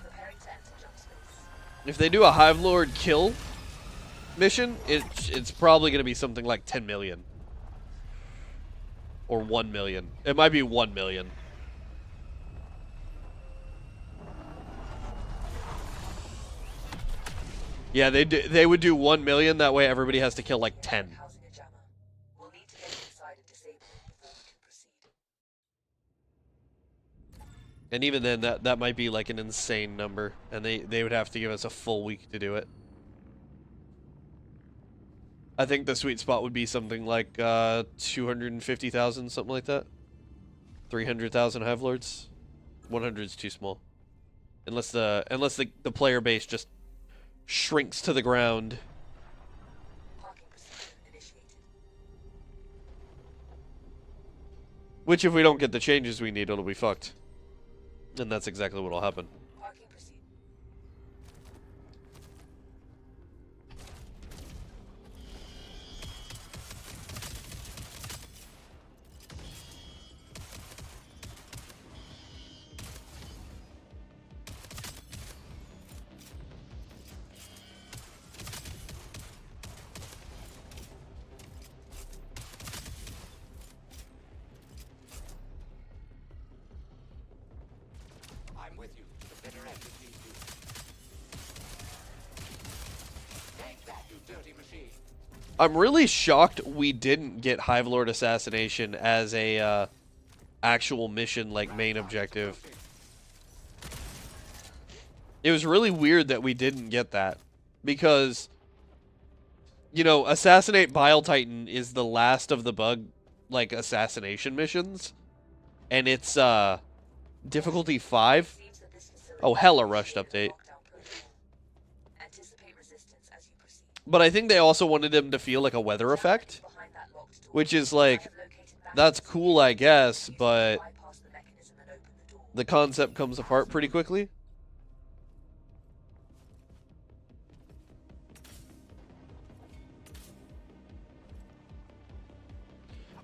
Preparing to enter jump space. If they do a Hive Lord kill mission, it's probably going to be something like 10 million. Or 1 million. It might be 1 million. Yeah, they would do 1 million. That way everybody has to kill like 10. Housing a jammer. We'll need to get inside and disable it before we can proceed. And even then, that might be like an insane number. And they would have to give us a full week to do it. I think the sweet spot would be something like 250,000, something like that. 300,000 Hive Lords. 100 is too small. Unless the player base just shrinks to the ground. Parking procedure initiated. Which, if we don't get the changes we need, it'll be fucked. And that's exactly what'll happen. Parking procedure. I'm with you. The bitter end is these two. Take that, you dirty machine. I'm really shocked we didn't get Hive Lord assassination as a actual mission, like main objective. It was really weird that we didn't get that, because, you know, assassinate Bile Titan is the last of the bug like assassination missions, and it's difficulty 5. Seems that this facility Oh, hella will rushed initiate a update. lockdown protocol. Anticipate resistance as you proceed. But I think they also wanted them to feel like a weather effect, Behind that locked door. which is like, I have located that's batteries. cool, I guess, Use but them to bypass the mechanism and open the door. the concept comes apart pretty quickly.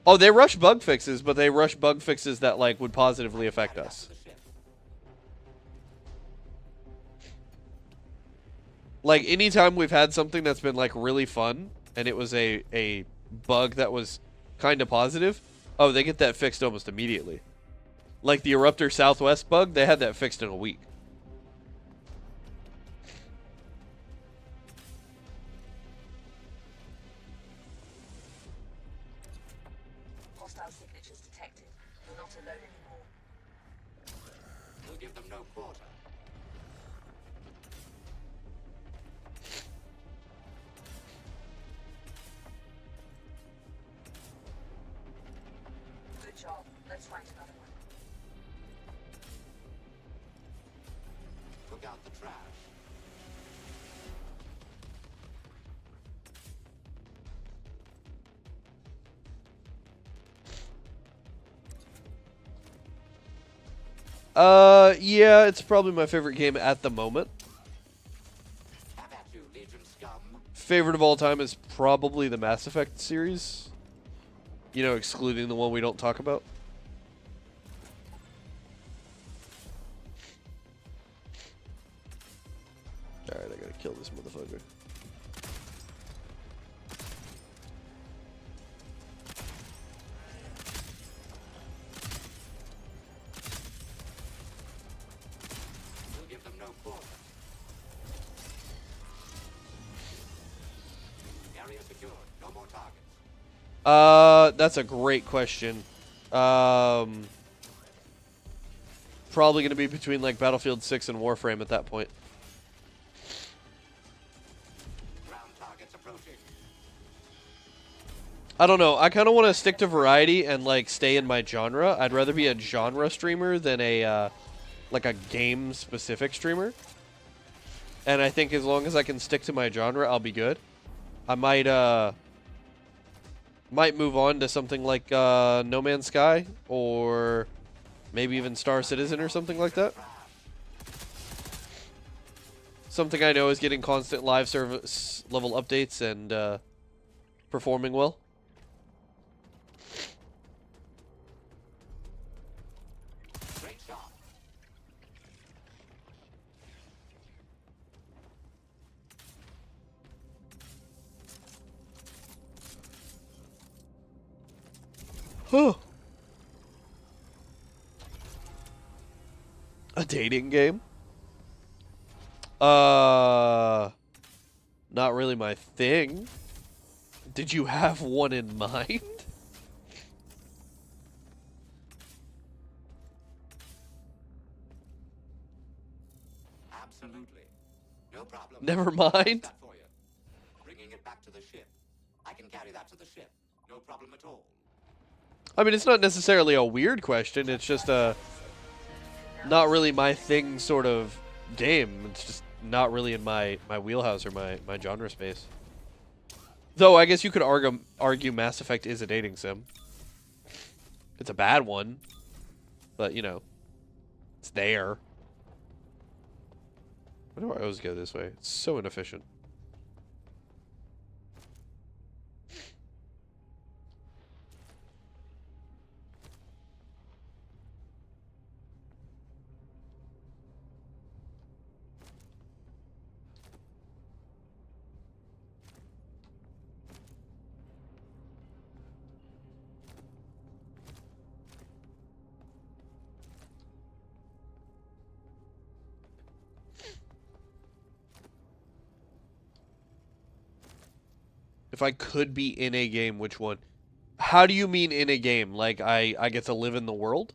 Oh, they rush bug fixes, but they rush bug fixes that like would positively affect us. Like anytime we've had something that's been like really fun and it was a bug that was kind of positive, oh, they get that fixed almost immediately. Like the Eruptor Southwest bug, they had that fixed in a week. hostile signatures detected. You're not alone anymore. We'll give them no quarter. Good job. Let's find another one. Took out the trash. Yeah, it's probably my favorite game at the moment. Have at you, Legion scum. Favorite of all time is probably the Mass Effect series. You know, excluding the one we don't talk about. Alright, I gotta kill this motherfucker. We'll give them no quarter. Area secured. No more targets. That's a great question. Probably gonna be between like Battlefield 6 and Warframe at that point. Ground targets approaching. I don't know. I kind of want to stick to variety and like stay in my genre. I'd rather be a genre streamer than a like a game specific streamer. And I think as long as I can stick to my genre, I'll be good. I might move on to something like No Man's Sky or maybe even Star Citizen or something like that. Something I know is getting constant live service level updates and performing well. Great shot. Huh. A dating game? Not really my thing. Did you have one in mind? Absolutely. No problem. Never mind. That for you. Bringing it back to the ship. I can carry that to the ship. No problem at all. I mean, it's not necessarily a weird question. It's just a not really my thing sort of game. It's just not really in my wheelhouse or my genre space. Though I guess you could argue Mass Effect is a dating sim. It's a bad one, but you know, it's there. Why do I always go this way? It's so inefficient. If I could be in a game, which one? How do you mean in a game? Like I get to live in the world?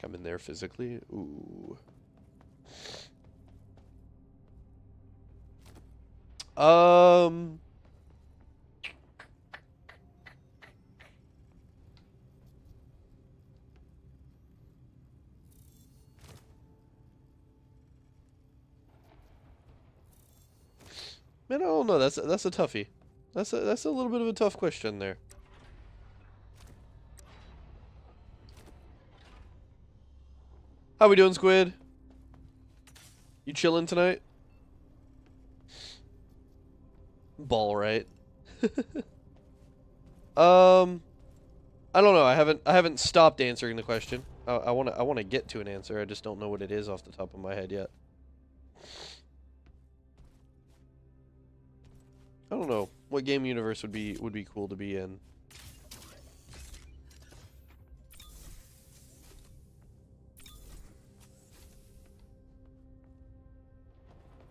I'm in there physically. Ooh. Man, I don't know. That's a toughie. That's a little bit of a tough question there. How we doing, Squid? You chilling tonight? Ball right. I don't know. I haven't stopped answering the question. I want to get to an answer. I just don't know what it is off the top of my head yet. I don't know what game universe would be cool to be in.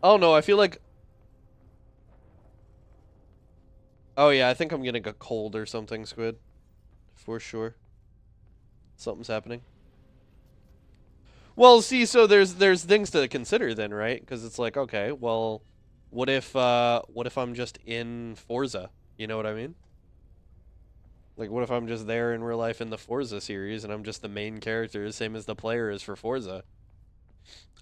don't know. I feel like. Oh yeah, I think I'm getting a cold or something, Squid. For sure. Something's happening. Well, see, so there's things to consider then, right? Because it's like, okay, well, what if I'm just in Forza? You know what I mean? Like, what if I'm just there in real life in the Forza series and I'm just the main character, same as the player is for Forza?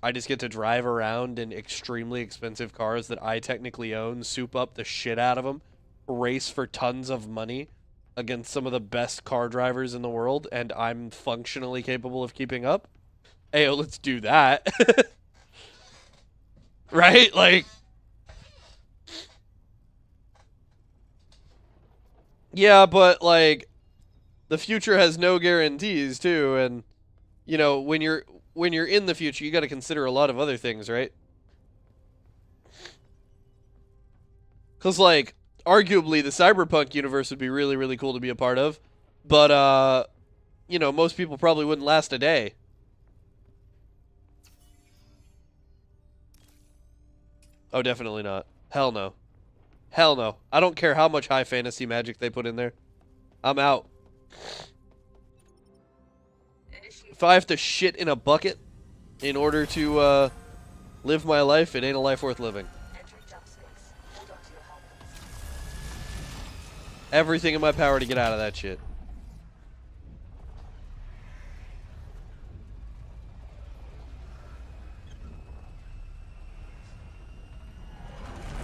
I just get to drive around in extremely expensive cars that I technically own, soup up the shit out of them, race for tons of money against some of the best car drivers in the world, and I'm functionally capable of keeping up. Ayo, let's do that. Right? Like, yeah, but like the future has no guarantees too, and you know, when you're in the future, you got to consider a lot of other things, right? Cuz like arguably the cyberpunk universe would be really really cool to be a part of, but you know, most people probably wouldn't last a day. Oh, definitely not. Hell no. Hell no. I don't care how much high fantasy magic they put in there. I'm out. If I have to shit in a bucket in order to live my life, it ain't a life worth living. Everything in my power to get out of that shit.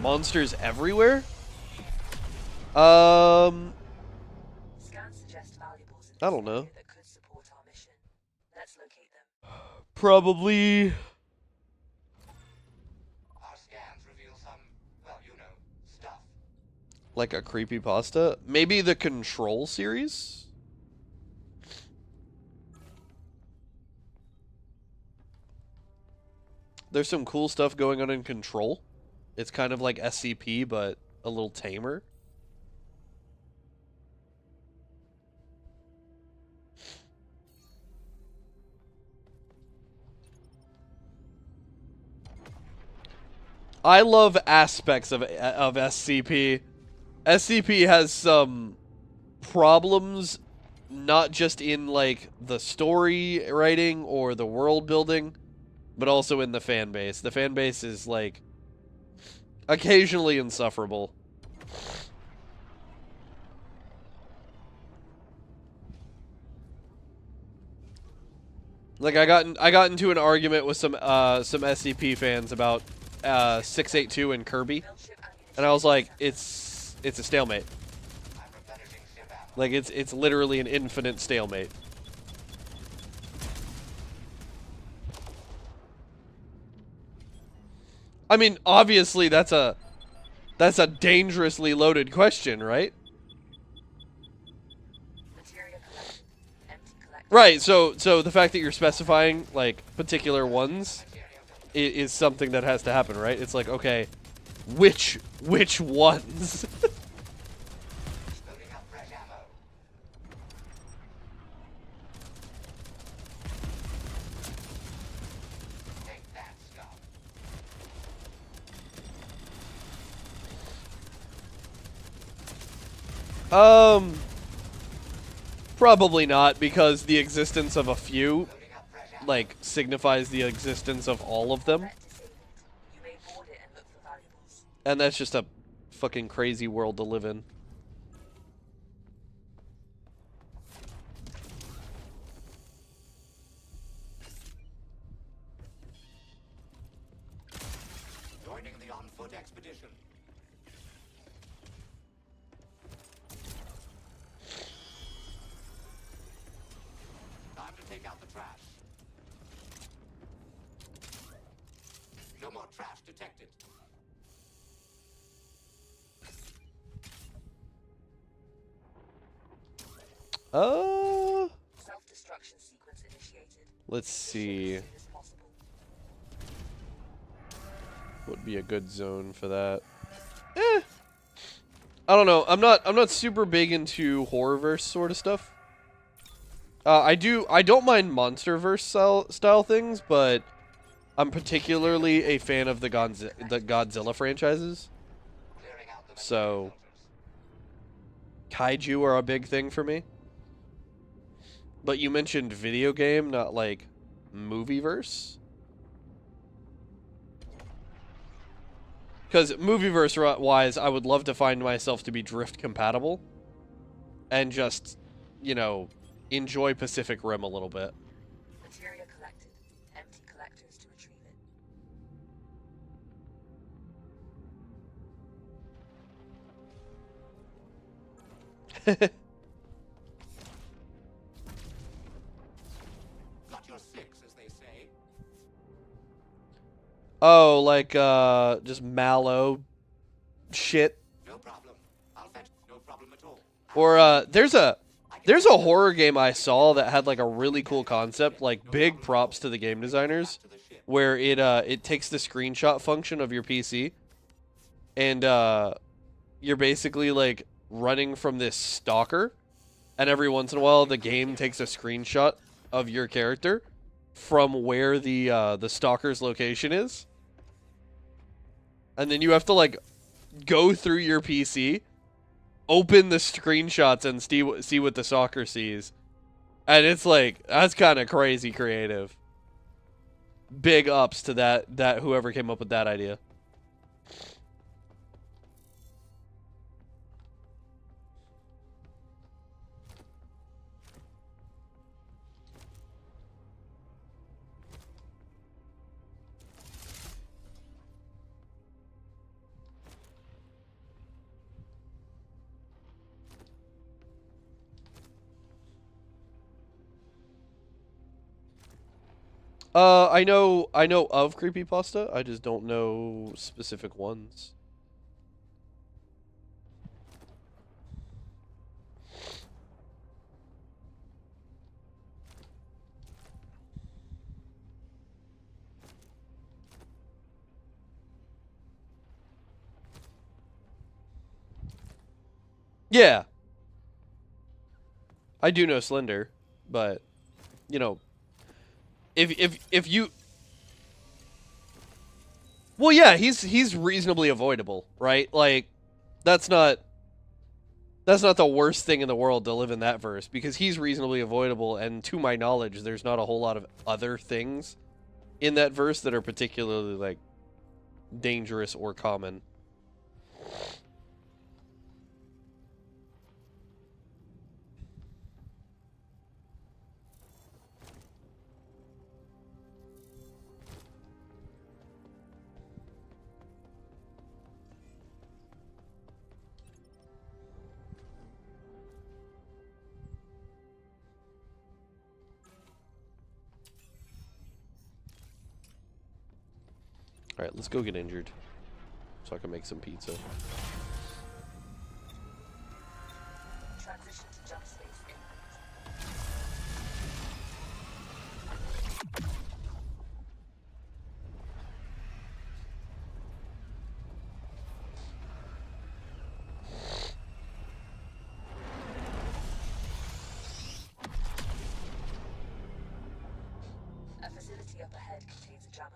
Monsters everywhere? I don't know. Probably. Our scans reveal some, well, you know, stuff. Like a creepypasta? Maybe the Control series? There's some cool stuff going on in Control. It's kind of like SCP, but a little tamer. I love aspects of SCP. SCP has some problems, not just in like the story writing or the world building, but also in the fan base. The fan base is like occasionally insufferable. Like I got into an argument with some SCP fans about 682 and Kirby, and I was like, it's a stalemate. Like it's literally an infinite stalemate. I mean, obviously that's a dangerously loaded question, right? Right, so the fact that you're specifying like particular ones is something that has to happen, right? It's like, okay, which ones? Probably not, because the existence of a few, like, signifies the existence of all of them. And that's just a fucking crazy world to live in. Joining the on-foot expedition. Time to take out the trash. No more trash detected. Self-destruction sequence initiated. Let's see. As soon as possible. Would be a good zone for that. I don't know. I'm not super big into horrorverse sort of stuff. I don't mind monsterverse style things, but I'm particularly a fan of the Godzilla franchises. Clearing out the So, kaiju are a big thing for me. But you mentioned video game, not like movieverse. Because movieverse-wise, I would love to find myself to be drift compatible. And just, you know, enjoy Pacific Rim a little bit. Materia collected. Empty collectors to retrieve it. got your six, as they say. Oh, like, just mallow shit. No problem. I'll fetch. No problem at all. Or, there's a horror game I saw that had, like, a really cool concept, like, big props to the game designers, To the ship. where it takes the screenshot function of your PC, and, you're basically, like, running from this stalker, and every once in a while the game takes a screenshot of your character from where the stalker's location is. And then you have to, like, go through your PC, open the screenshots, and see what the stalker sees. And it's like, that's kind of crazy creative. Big ups to that whoever came up with that idea. I know of creepypasta. I just don't know specific ones. Yeah. I do know Slender, but you know, if you, well, yeah, he's reasonably avoidable, right? Like, that's not the worst thing in the world to live in that verse, because he's reasonably avoidable, and to my knowledge, there's not a whole lot of other things in that verse that are particularly, like, dangerous or common. Alright, let's go get injured, so I can make some pizza. Transition to jump space imminent. A facility up ahead contains a jammer.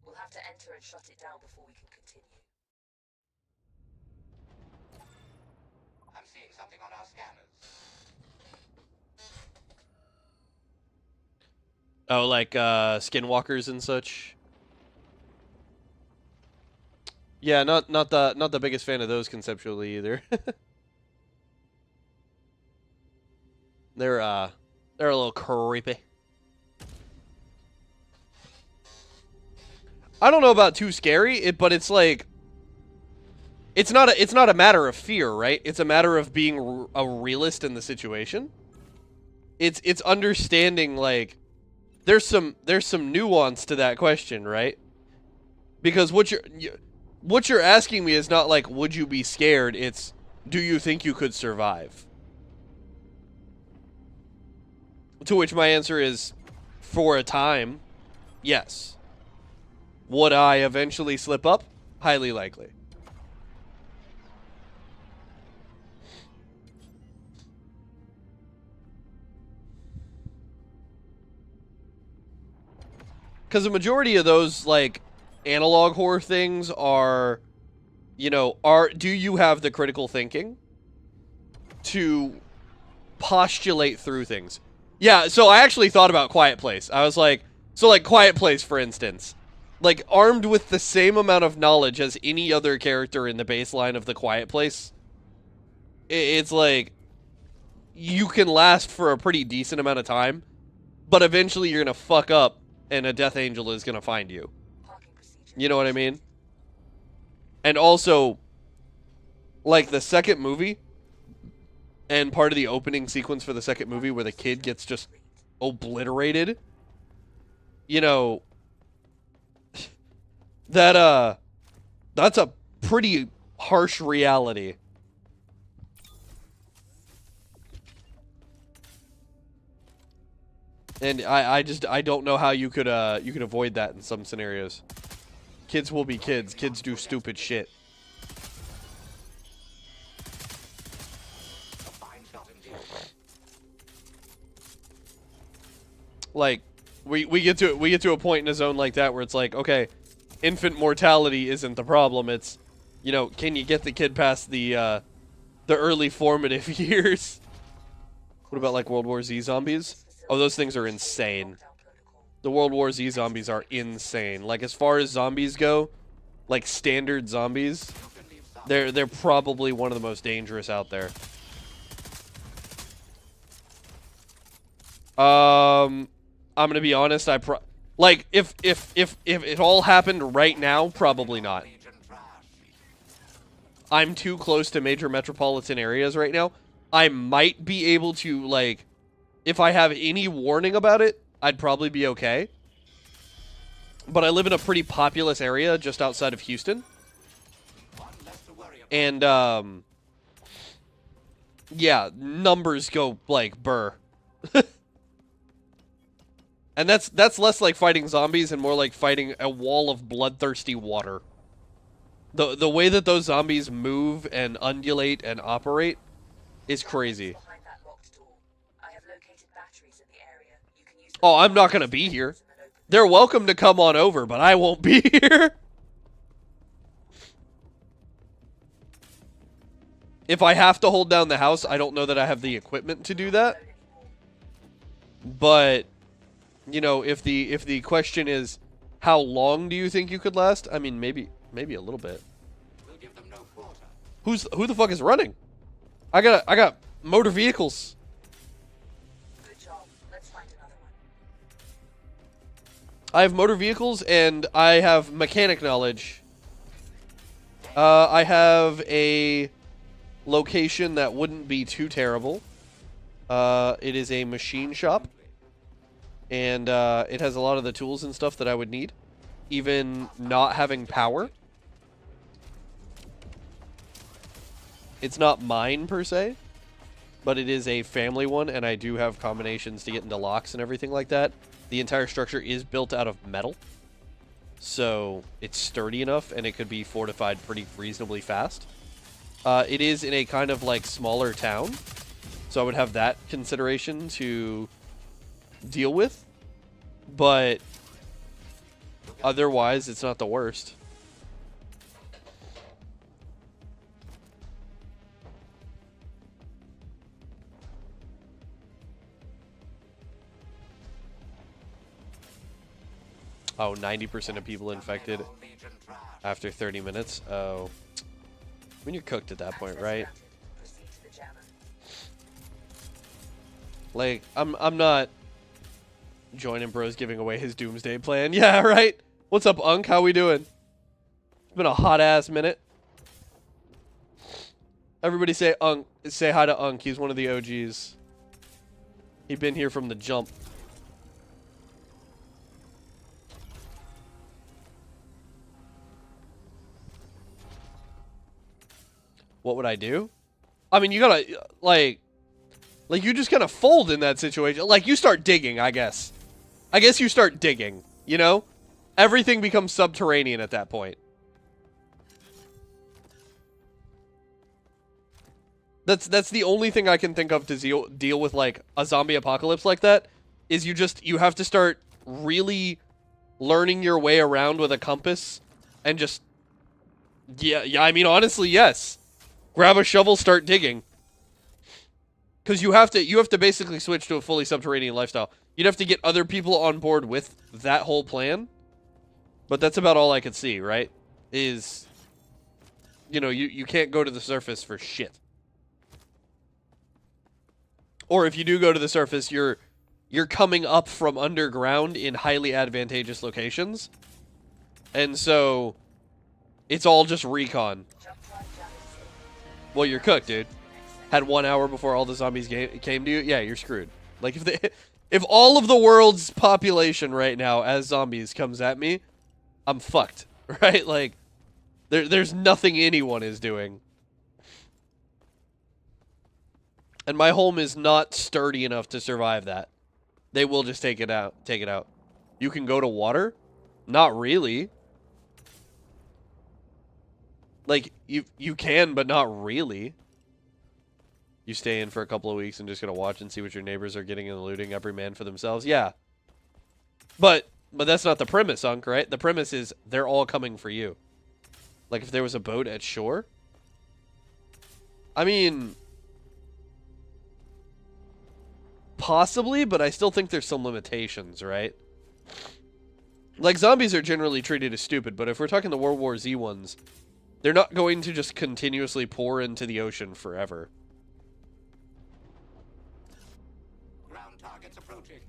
We'll have to enter and shut it down before we can continue. I'm seeing something on our scanners. Oh, like skinwalkers and such. Yeah, not the biggest fan of those conceptually either. They're a little creepy. I don't know about too scary, but it's like, it's not a matter of fear, right? It's a matter of being a realist in the situation. It's understanding, like, there's some nuance to that question, right? Because what you're asking me is not like, would you be scared? It's, do you think you could survive? To which my answer is, for a time, yes. Would I eventually slip up? Highly likely. Because the majority of those, like, analog horror things are, you know, do you have the critical thinking to postulate through things? Yeah, so I actually thought about Quiet Place. I was like, so like Quiet Place, for instance. Like, armed with the same amount of knowledge as any other character in the baseline of the Quiet Place, it's like, you can last for a pretty decent amount of time, but eventually you're gonna fuck up, and a Death Angel is gonna find you. You know what I mean? And also, like, the second movie, and part of the opening sequence for the second movie where the kid gets just obliterated, you know, that's a pretty harsh reality. And I don't know how you could avoid that in some scenarios. Kids will be kids. Kids do stupid shit. Like, we get to a point in a zone like that where it's like, okay, infant mortality isn't the problem. It's, you know, can you get the kid past the early formative years? What about like World War Z zombies? Oh, those things are insane. The World War Z zombies are insane. Like, as far as zombies go, like standard zombies, they're probably one of the most dangerous out there. I'm gonna be honest. Like, if it all happened right now, probably not. I'm too close to major metropolitan areas right now. I might be able to, like, if I have any warning about it, I'd probably be okay. But I live in a pretty populous area just outside of Houston. And, yeah, numbers go, like, burr. And that's less like fighting zombies and more like fighting a wall of bloodthirsty water. The way that those zombies move and undulate and operate is crazy. Oh, I'm not gonna be here. They're welcome to come on over, but I won't be here. If I have to hold down the house, I don't know that I have the equipment to do that. But, you know, if the question is, how long do you think you could last? I mean, maybe a little bit. Who the fuck is running? I got motor vehicles. Good job. Let's find another one. I have motor vehicles and I have mechanic knowledge. I have a location that wouldn't be too terrible. It is a machine shop. And it has a lot of the tools and stuff that I would need. Even not having power. It's not mine, per se. But it is a family one, and I do have combinations to get into locks and everything like that. The entire structure is built out of metal. So, it's sturdy enough, and it could be fortified pretty reasonably fast. It is in a kind of, like, smaller town. So I would have that consideration to deal with. But otherwise, it's not the worst. Oh, 90% of people infected after 30 minutes. Oh. When you're cooked at that point, right? Like, I'm not joining bros giving away his doomsday plan. Yeah, right? What's up, Unk? How we doing? It's been a hot-ass minute. Everybody say Unk. Say hi to Unk. He's one of the OGs. He's been here from the jump. What would I do? I mean, you gotta, like you just kind of fold in that situation. Like, you start digging, I guess. I guess you start digging, you know? Everything becomes subterranean at that point. That's the only thing I can think of to deal with, like, a zombie apocalypse like that, is you have to start really learning your way around with a compass and just yeah, I mean honestly, yes. Grab a shovel, start digging. Cuz you have to basically switch to a fully subterranean lifestyle. You'd have to get other people on board with that whole plan. But that's about all I could see, right? Is you can't go to the surface for shit. Or if you do go to the surface, you're coming up from underground in highly advantageous locations. And so it's all just recon. Well, you're cooked, dude. Had 1 hour before all the zombies came to you. Yeah, you're screwed. Like if all of the world's population right now as zombies comes at me, I'm fucked, right? Like there's nothing anyone is doing. And my home is not sturdy enough to survive that. They will just take it out. Take it out. You can go to water? Not really. Like, you can, but not really. You stay in for a couple of weeks and just gonna watch and see what your neighbors are getting and looting, every man for themselves. Yeah. But that's not the premise, Unk, right? The premise is they're all coming for you. Like, if there was a boat at shore? I mean... possibly, but I still think there's some limitations, right? Like, zombies are generally treated as stupid, but if we're talking the World War Z ones, they're not going to just continuously pour into the ocean forever. Ground targets approaching.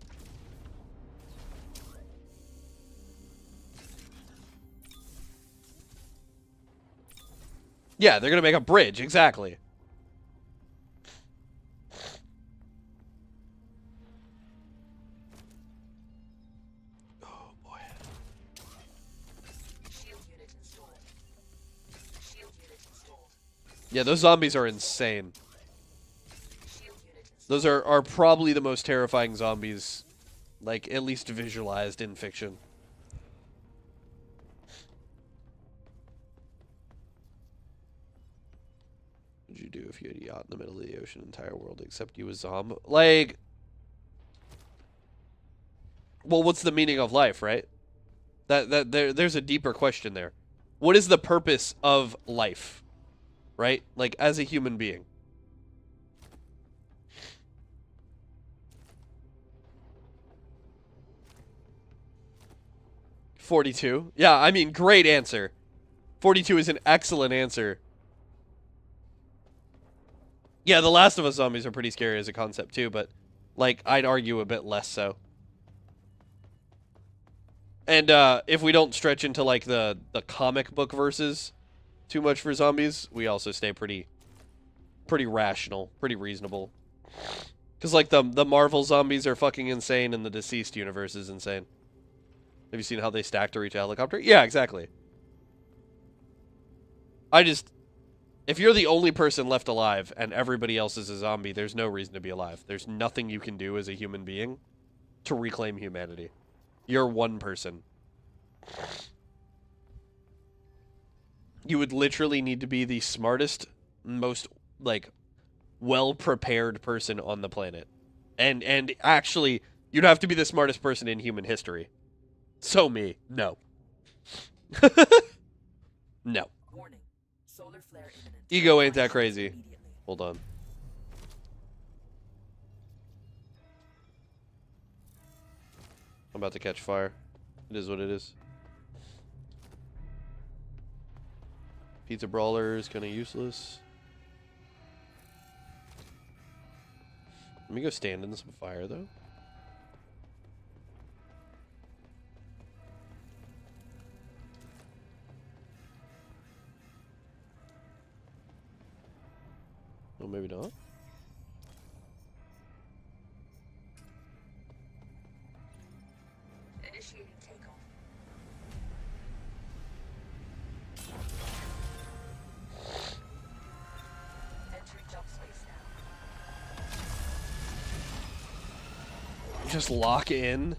Yeah, they're gonna make a bridge, exactly. Yeah, those zombies are insane. Those are probably the most terrifying zombies, like, at least visualized in fiction. What would you do if you had a yacht in the middle of the ocean, entire world except you a zombie? Like, well, what's the meaning of life, right? There's a deeper question there. What is the purpose of life? Right? Like, as a human being. $42. Yeah, I mean, great answer. 42 is an excellent answer. Yeah, the Last of Us zombies are pretty scary as a concept too, but, like, I'd argue a bit less so. And if we don't stretch into, like, the comic book verses too much for zombies, we also stay pretty rational, pretty reasonable. Because, like, the Marvel zombies are fucking insane and the Deceased universe is insane. Have you seen how they stack to reach a helicopter? Yeah, exactly. If you're the only person left alive and everybody else is a zombie, there's no reason to be alive. There's nothing you can do as a human being to reclaim humanity. You're one person. You would literally need to be the smartest, most, like, well-prepared person on the planet. And actually, you'd have to be the smartest person in human history. So me. No. No. Warning. Solar flare imminent. Ego ain't that crazy. Hold on. I'm about to catch fire. It is what it is. Pizza Brawler is kind of useless. Let me go stand in some fire, though. Oh, maybe not. Initiating takeoff. Entering jump space now. Just lock in.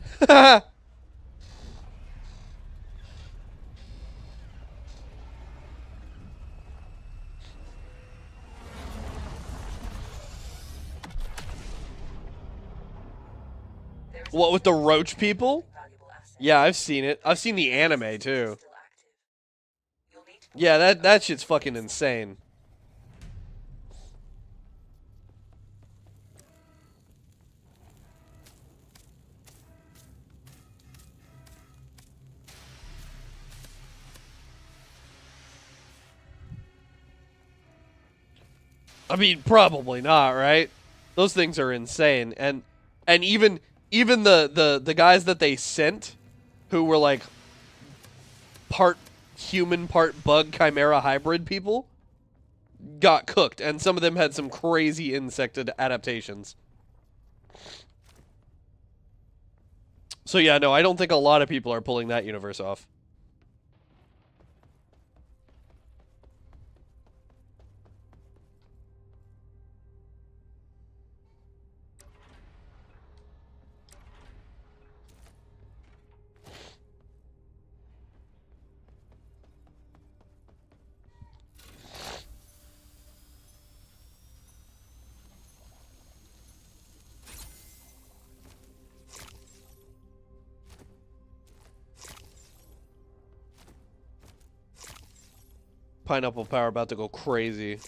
What with the roach people? Valuable asset. Yeah, I've seen it. I've seen the anime too. Still active. You'll need to Yeah, that shit's fucking insane. I mean, probably not, right? Those things are insane, and even the guys that they sent, who were like part human, part bug, chimera hybrid people, got cooked, and some of them had some crazy insect adaptations. So yeah, no, I don't think a lot of people are pulling that universe off. Pineapple Power about to go crazy.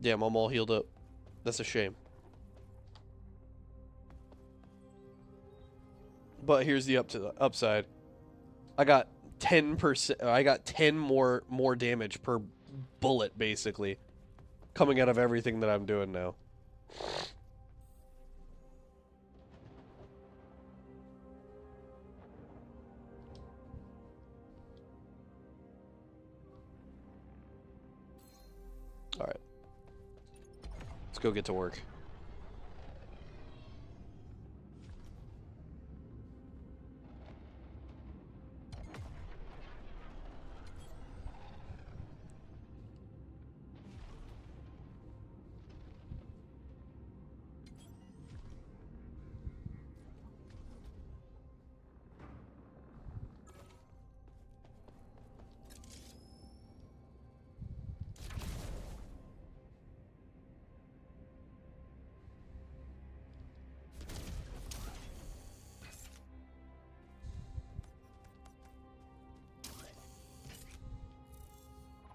Damn, I'm all healed up. That's a shame. But here's the upside. I got 10%. I got 10 more damage per bullet, basically, coming out of everything that I'm doing now. All right, let's go get to work.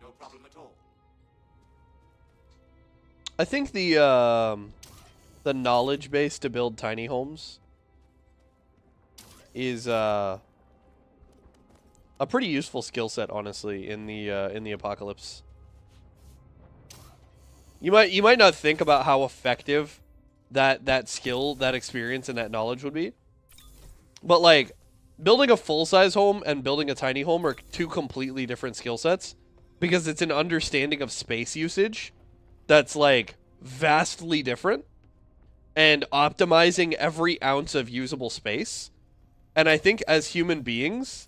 No problem at all. I think the knowledge base to build tiny homes is a pretty useful skill set, honestly, in the apocalypse. You might not think about how effective that skill, that experience, and that knowledge would be, but like building a full-size home and building a tiny home are two completely different skill sets, because it's an understanding of space usage that's like vastly different, and optimizing every ounce of usable space. And I think as human beings,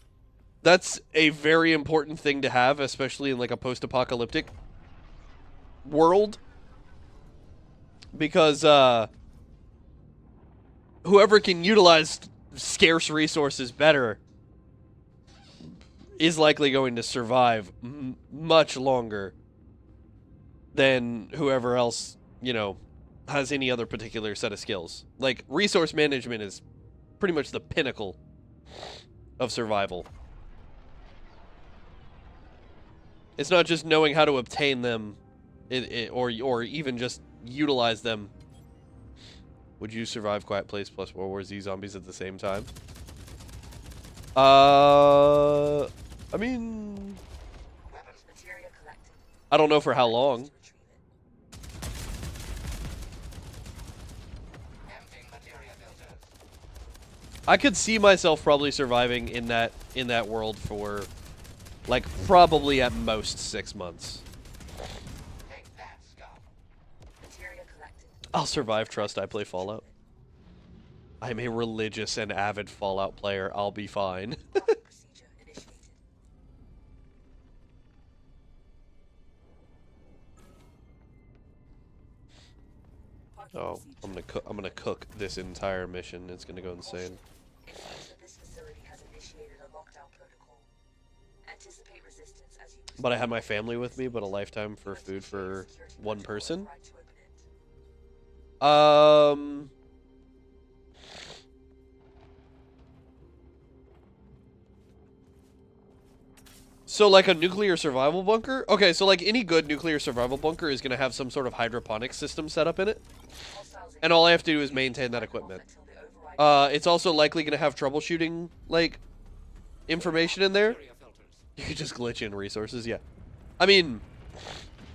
that's a very important thing to have, especially in like a post-apocalyptic world, because whoever can utilize scarce resources better is likely going to survive much longer than whoever else, you know, has any other particular set of skills. Like, resource management is pretty much the pinnacle of survival. It's not just knowing how to obtain them, or even just utilize them. Would you survive Quiet Place plus World War Z zombies at the same time? I mean, Materia collected. I don't know for how long. Retrieve it. Emptying materia filters. I could see myself probably surviving in that world for, like, probably at most 6 months. Take that, scum. Materia collected. I'll survive, trust I play Fallout. I'm a religious and avid Fallout player. I'll be fine. Procedure initiated. Parking Oh, procedure. I'm gonna cook this entire mission. It's gonna go insane. It seems that this facility has initiated a lockdown protocol. Anticipate resistance as you But I had my family with me, but a lifetime for food for one person. tried to open it. So like a nuclear survival bunker? Okay, so like any good nuclear survival bunker is going to have some sort of hydroponics system set up in it. And all I have to do is maintain that equipment. It's also likely going to have troubleshooting, like, information in there. Area filters. You could just glitch in resources, yeah. I mean,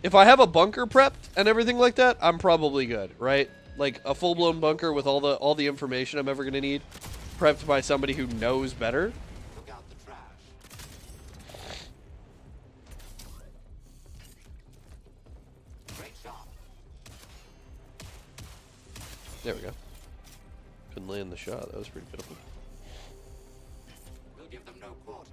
if I have a bunker prepped and everything like that, I'm probably good, right? Like a full-blown bunker with all the information I'm ever going to need, prepped by somebody who knows better. Look out the trash. Great shot. There we go. Couldn't land the shot. That was pretty pitiful. We'll give them no quarter.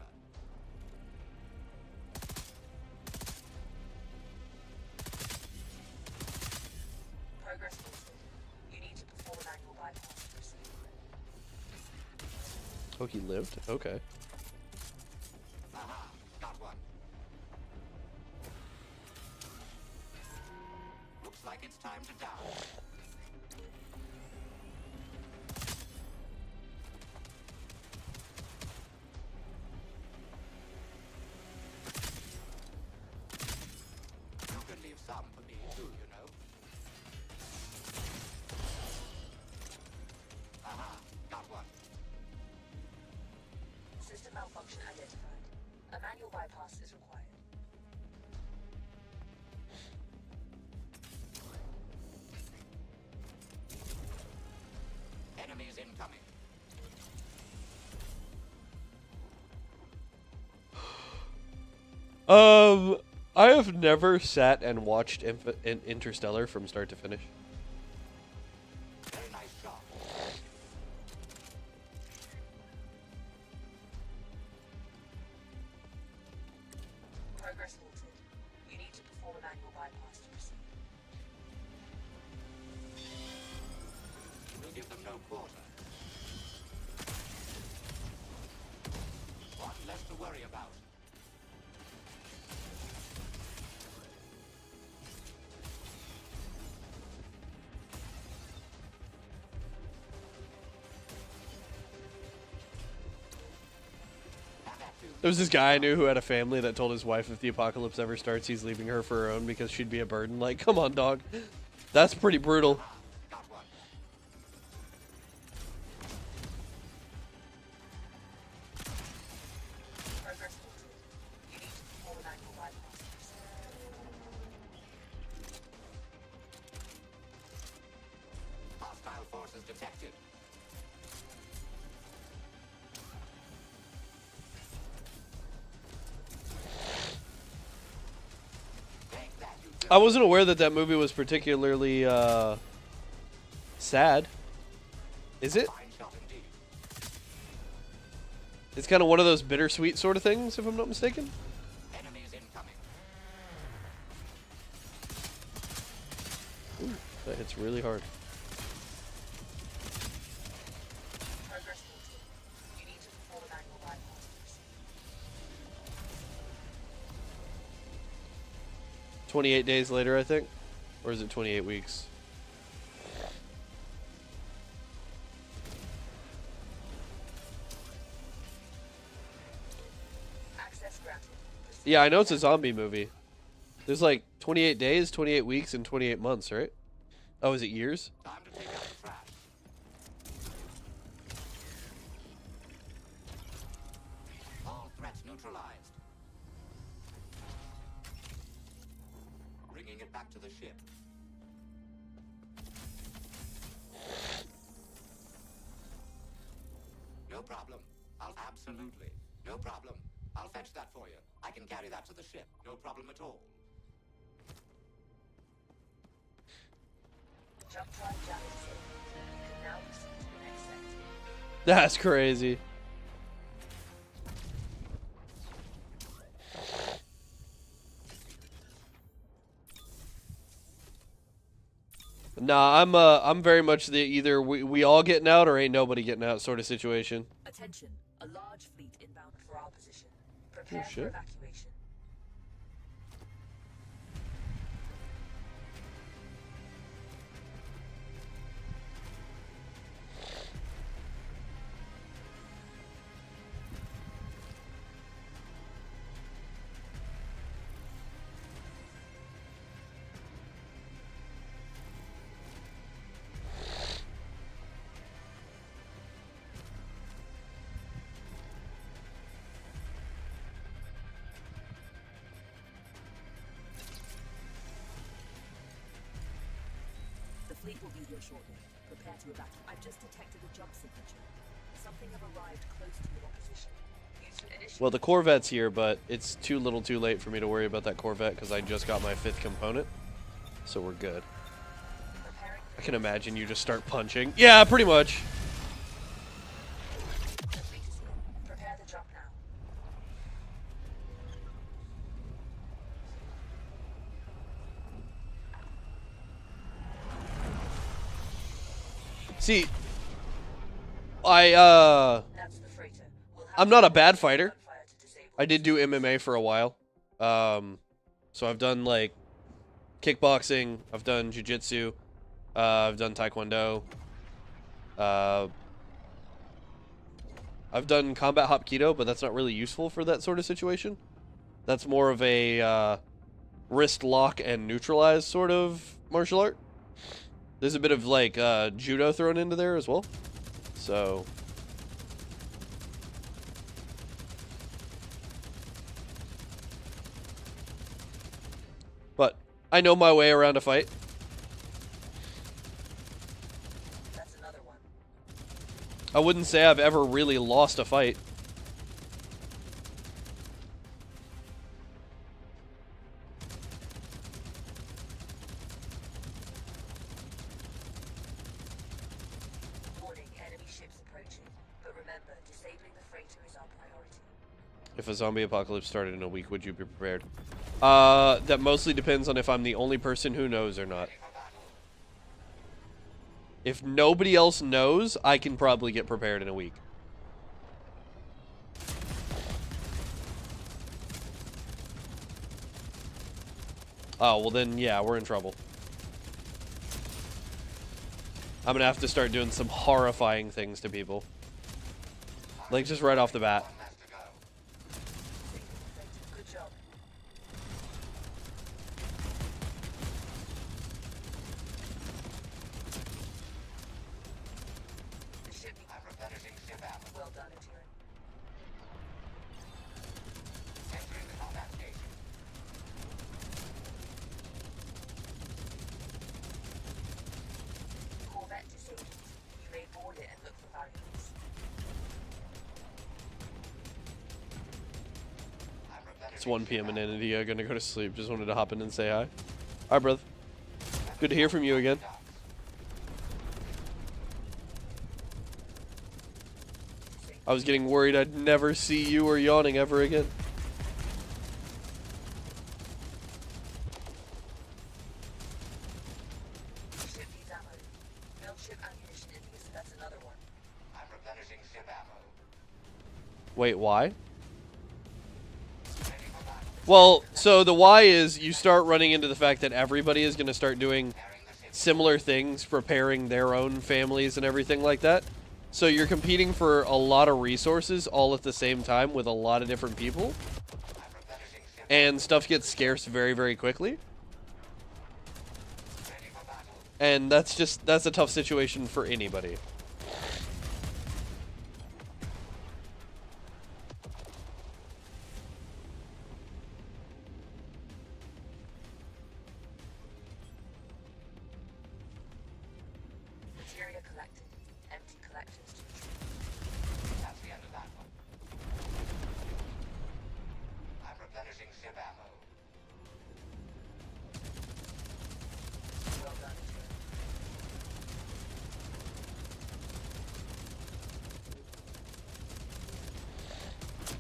Progress halted. You need to perform an annual bypass to proceed. Oh, he lived? Okay. Aha, got one. Looks like it's time to down. You can leave some for me too, you know. Aha, got one. System malfunction identified. A manual bypass is required. Enemies incoming. I have never sat and watched Interstellar from start to finish. Very nice shot. Progress halted. You need to perform an annual bypass to proceed. We'll give them no quarter. One less to worry about. Have at you. There was this guy I knew who had a family that told his wife if the apocalypse ever starts, he's leaving her for her own because she'd be a burden. Like, come on, dog. That's pretty brutal. Got one. Progress halted. You need to perform an annual bypass to proceed. Hostile forces detected. Take that, you I wasn't aware that that movie was particularly, sad. Is it? fine shot indeed. It's kind of one of those bittersweet sort of things, if I'm not mistaken. Enemies incoming. Ooh, that hits really hard. Progress halted. You need to perform an annual bypass to proceed. 28 days later, I think. Or is it 28 weeks? Access granted. Proceed. Yeah, I know it's a zombie movie. There's like 28 days, 28 weeks, and 28 months, right? Oh, is it years? Time to take out the trash. All threats neutralized. Bringing it back to the ship. No problem. I'll absolutely. No problem. I'll fetch that for you. I can carry that to the ship. No problem at all. Jump drive damage saved. You can now proceed to the next sector. That's crazy. Nah, I'm very much the either we all getting out or ain't nobody getting out sort of situation. Attention, a large fleet inbound for our position. Prepare for shit. evacuation. The fleet will be here shortly. Prepare to evacuate. I've just detected a jump signature. Something have arrived close to your position. Use an initial. Well, the Corvette's here, but it's too late for me to worry about that Corvette because I just got my 5th component. So we're good. Preparing I can imagine you just start punching. Yeah, pretty much. the fleet is here. Prepare the jump now. See, That's the freighter. We'll have I'm not a bad fighter. gunfire to disable. I did do MMA for a while. So I've done like kickboxing, I've done jiu-jitsu, I've done taekwondo. I've done combat hapkido, but that's not really useful for that sort of situation. That's more of a wrist lock and neutralize sort of martial art. There's a bit of like judo thrown into there as well. So but I know my way around a fight. That's another one. I wouldn't say I've ever really lost a fight. Warning, enemy ships approaching. But remember, disabling the freighter is our priority. If a zombie apocalypse started in a week, would you be prepared? That mostly depends on if I'm the only person who knows or not. If nobody else knows, I can probably get prepared in a week. Oh, well then, yeah, we're in trouble. I'm gonna have to start doing some horrifying things to people. Like, just right off the bat. Good job. The ship needs I'm replenishing ship ammo. well done, Adherent. Entering the combat station. Corvette disabled. You may board it and look for valuables. I'm replenishing It's 1 p.m. in India. Gonna go to sleep. Just wanted to hop in and say hi. Hi, brother. Good to hear from you again. I was getting worried I'd never see you or yawning ever again. Ship needs ammo. Build ship ammunition in these. That's another one. I'm replenishing ship ammo. Wait, why? Ready for battle. Well, so the why is you start running into the fact that everybody is going to start doing Carrying the ship. similar things, preparing their own families and everything like that. So you're competing for a lot of resources all at the same time with a lot of different people. I'm replenishing ship. And stuff gets scarce very, very quickly. Ready for battle. And that's a tough situation for anybody. Materia collected. Empty collectors to retrieve. That's the end of that one. I'm replenishing ship ammo. Well done, Adherent.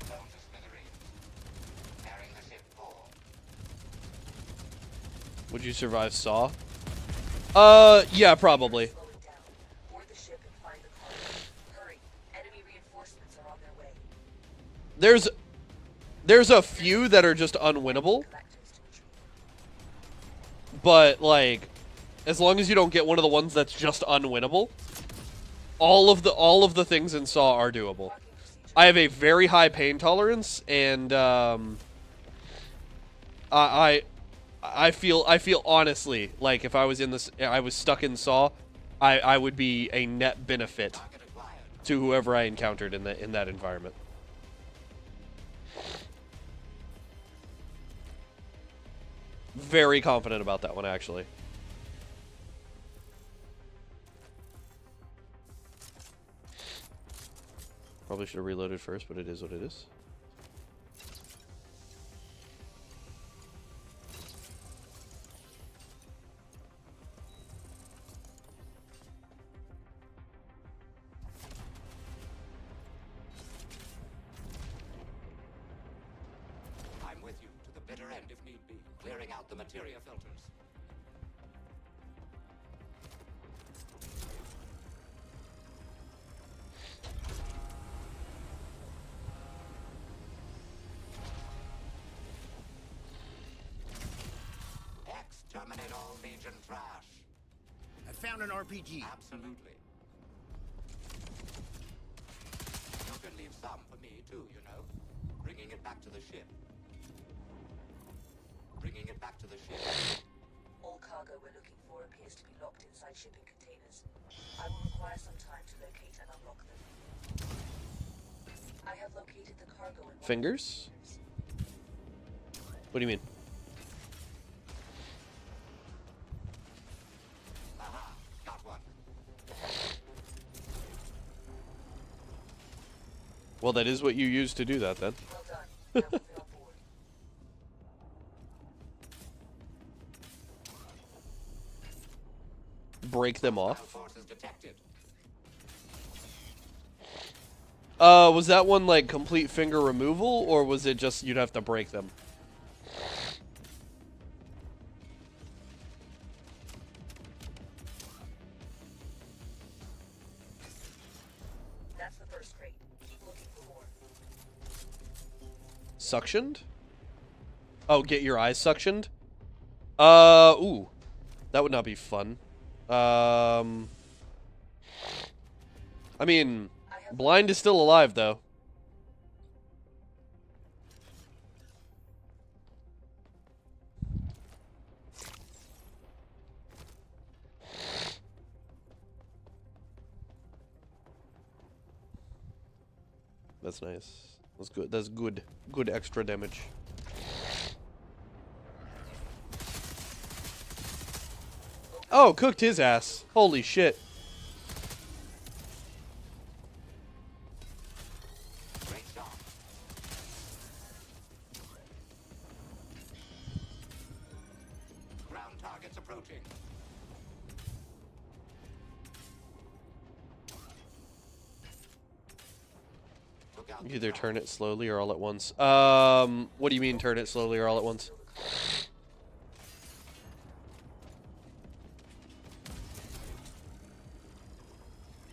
Blown to smithereens. Carrying the ship forward. Would you survive Saw? Yeah, probably. Slowing down. Board the ship and find the cargo. Hurry. Enemy reinforcements are on their way. There's a few that are just unwinnable, but like, as long as you don't get one of the ones that's just unwinnable, all of the things in Saw are doable. I have a very high pain tolerance, and I feel honestly like if I was stuck in Saw, I would be a net benefit to whoever I encountered in that environment. Very confident about that one, actually. Probably should have reloaded first, but it is what it is. I'm with you to the bitter end if need be, clearing out the materia filters. Exterminate all Legion trash. I found an RPG. Absolutely. You can leave some for me too, you know. Bringing it back to the ship. Bringing it back to the ship. All cargo we're looking for appears to be locked inside shipping containers. I will require some time to locate and unlock them. I have located the cargo in Fingers? What do you mean? Aha, got one. Well, that is what you use to do that, then. Well done. Now move it on board. Break them off. Forces detected. Was that one like complete finger removal, or was it just you'd have to break them? That's the first crate. Keep looking for more. Suctioned? Oh, get your eyes suctioned? Ooh. That would not be fun. I mean, Blind is still alive, though. That's nice. That's good. That's good. Good extra damage. Oh, cooked his ass. Holy shit. Great job. Ground targets approaching. Look out. Either turn it slowly or all at once. What do you mean turn it slowly or all at once?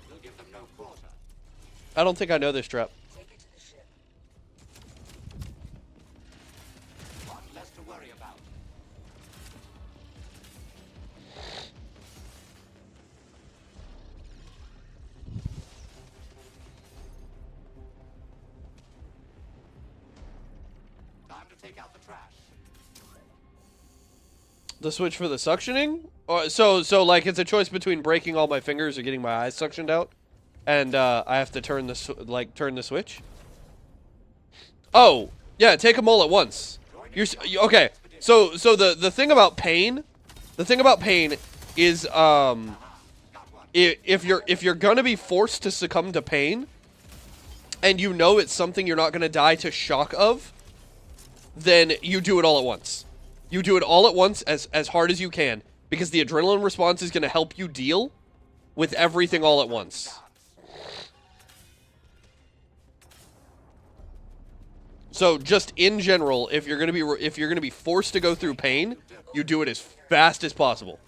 We'll give them no quarter. I don't think I know this trap. Take it to the ship. One less to worry about. Time to take out the trash. The switch for the suctioning? Or, so like it's a choice between breaking all my fingers or getting my eyes suctioned out, and I have to turn the turn the switch. Oh, yeah, take them all at once. Okay. So the thing about pain, is if you're gonna be forced to succumb to pain, and you know it's something you're not gonna die to shock of, then you do it all at once. You do it all at once as hard as you can, because the adrenaline response is going to help you deal with everything all at once. So just in general, if you're going to be forced to go through pain, you do it as fast as possible.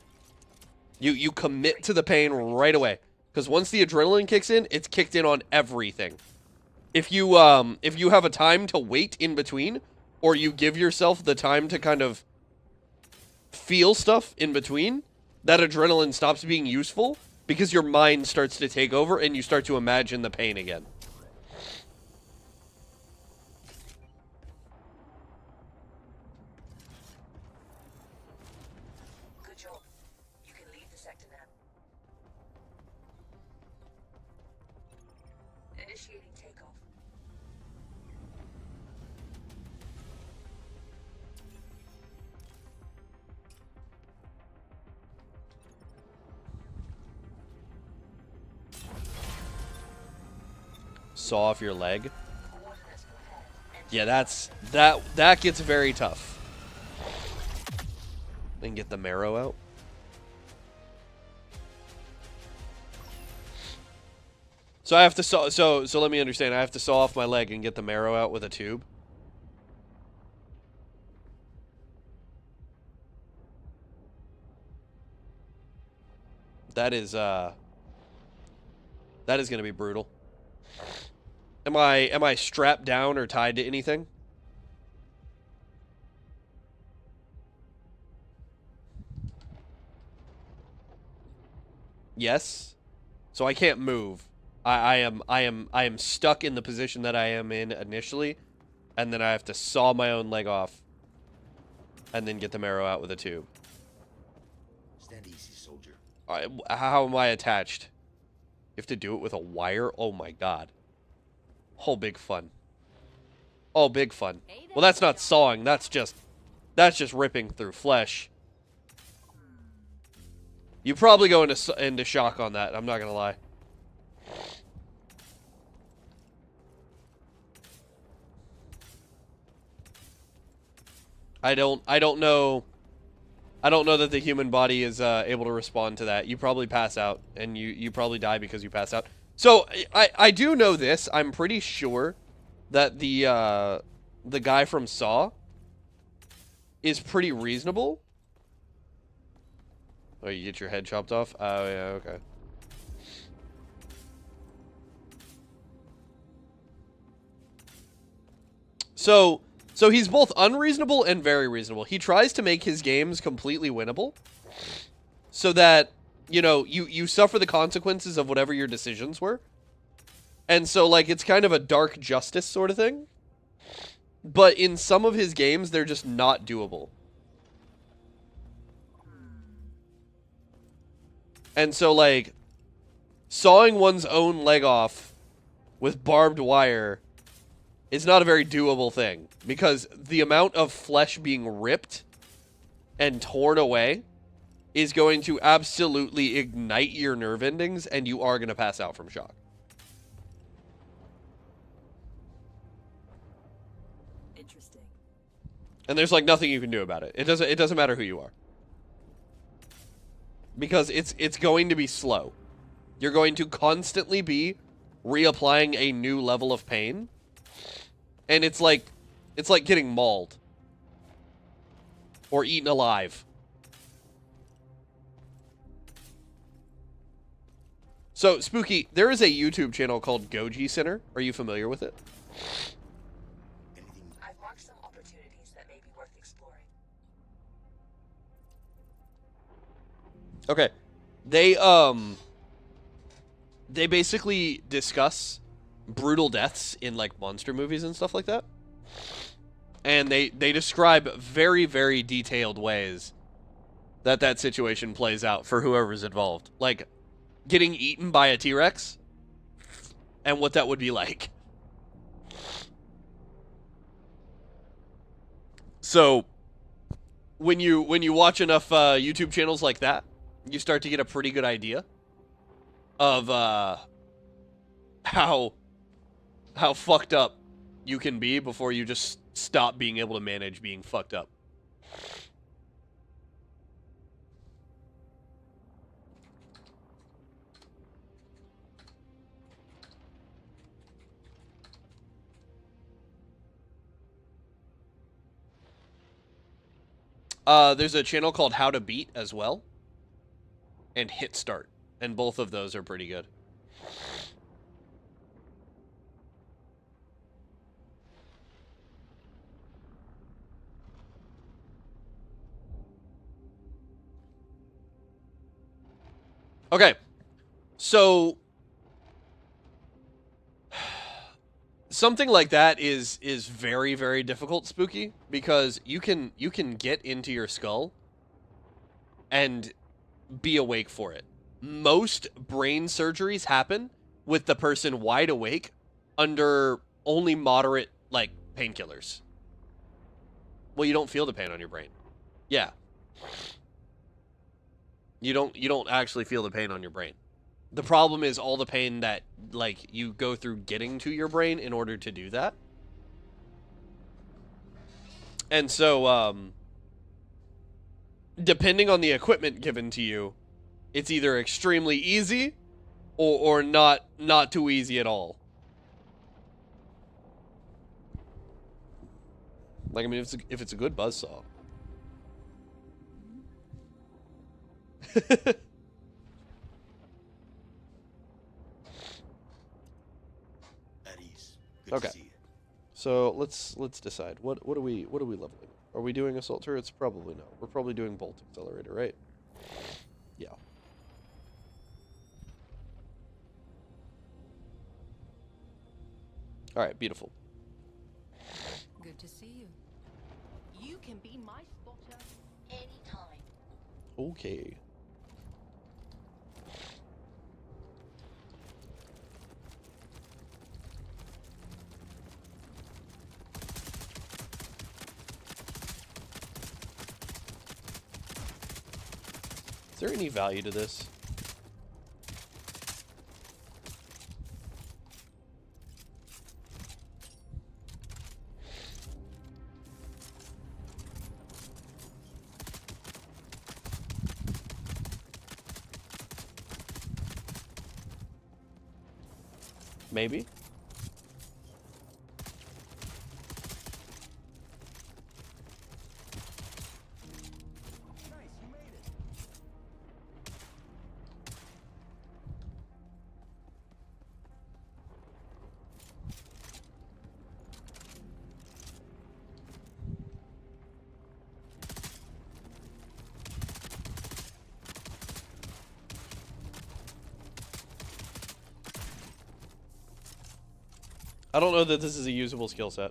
You commit to the pain right away, because once the adrenaline kicks in, it's kicked in on everything. if you have a time to wait in between, or you give yourself the time to kind of feel stuff in between, that adrenaline stops being useful because your mind starts to take over and you start to imagine the pain again. Good job. You can leave the sector now. Initiating takeoff. Saw off your leg. Coordinates prepared. Yeah, that gets very tough. Then get the marrow out. So I have to saw. So let me understand. I have to saw off my leg and get the marrow out with a tube. That is gonna be brutal. Am I strapped down or tied to anything? Yes. So I can't move. I am stuck in the position that I am in initially, and then I have to saw my own leg off, and then get the marrow out with a tube. Stand easy, soldier. How am I attached? You have to do it with a wire? Oh my god. Oh, big fun. Oh, big fun. Well, that's not sawing. That's just ripping through flesh. You probably go into shock on that. I'm not gonna lie. I don't know. I don't know that the human body is able to respond to that. You probably pass out, and you probably die because you pass out. So I do know this. I'm pretty sure that the guy from Saw is pretty reasonable. Oh, you get your head chopped off? Oh yeah, okay. So he's both unreasonable and very reasonable. He tries to make his games completely winnable, so that, you know, you suffer the consequences of whatever your decisions were. And so, like, it's kind of a dark justice sort of thing. But in some of his games, they're just not doable. And so, like, sawing one's own leg off with barbed wire is not a very doable thing, because the amount of flesh being ripped and torn away is going to absolutely ignite your nerve endings, and you are going to pass out from shock. Interesting. And there's like nothing you can do about it. It doesn't matter who you are, because it's going to be slow. You're going to constantly be reapplying a new level of pain. And it's like getting mauled or eaten alive. So, Spooky, there is a YouTube channel called Goji Center. Are you familiar with it? I've marked some opportunities that may be worth exploring. Okay. They basically discuss brutal deaths in like monster movies and stuff like that. And they describe very, very detailed ways that situation plays out for whoever's involved. Like getting eaten by a T-Rex and what that would be like. So when you watch enough YouTube channels like that, you start to get a pretty good idea of how fucked up you can be before you just stop being able to manage being fucked up. There's a channel called How to Beat as well, and Hit Start, and both of those are pretty good. Okay. So something like that is very, very difficult, Spooky, because you can get into your skull and be awake for it. Most brain surgeries happen with the person wide awake under only moderate, like, painkillers. Well, you don't feel the pain on your brain. Yeah. You don't actually feel the pain on your brain. The problem is all the pain that, like, you go through getting to your brain in order to do that. And so, depending on the equipment given to you, it's either extremely easy or not too easy at all. Like, I mean, if it's a good buzzsaw. At ease. Good Okay. to see you. So let's decide. What are we leveling? Are we doing assault turrets? Probably not. We're probably doing bolt accelerator, right? Yeah. All right, beautiful. Good to see you. You can be my spotter anytime. Okay. Is there any value to this? Maybe? I don't know that this is a usable skill set.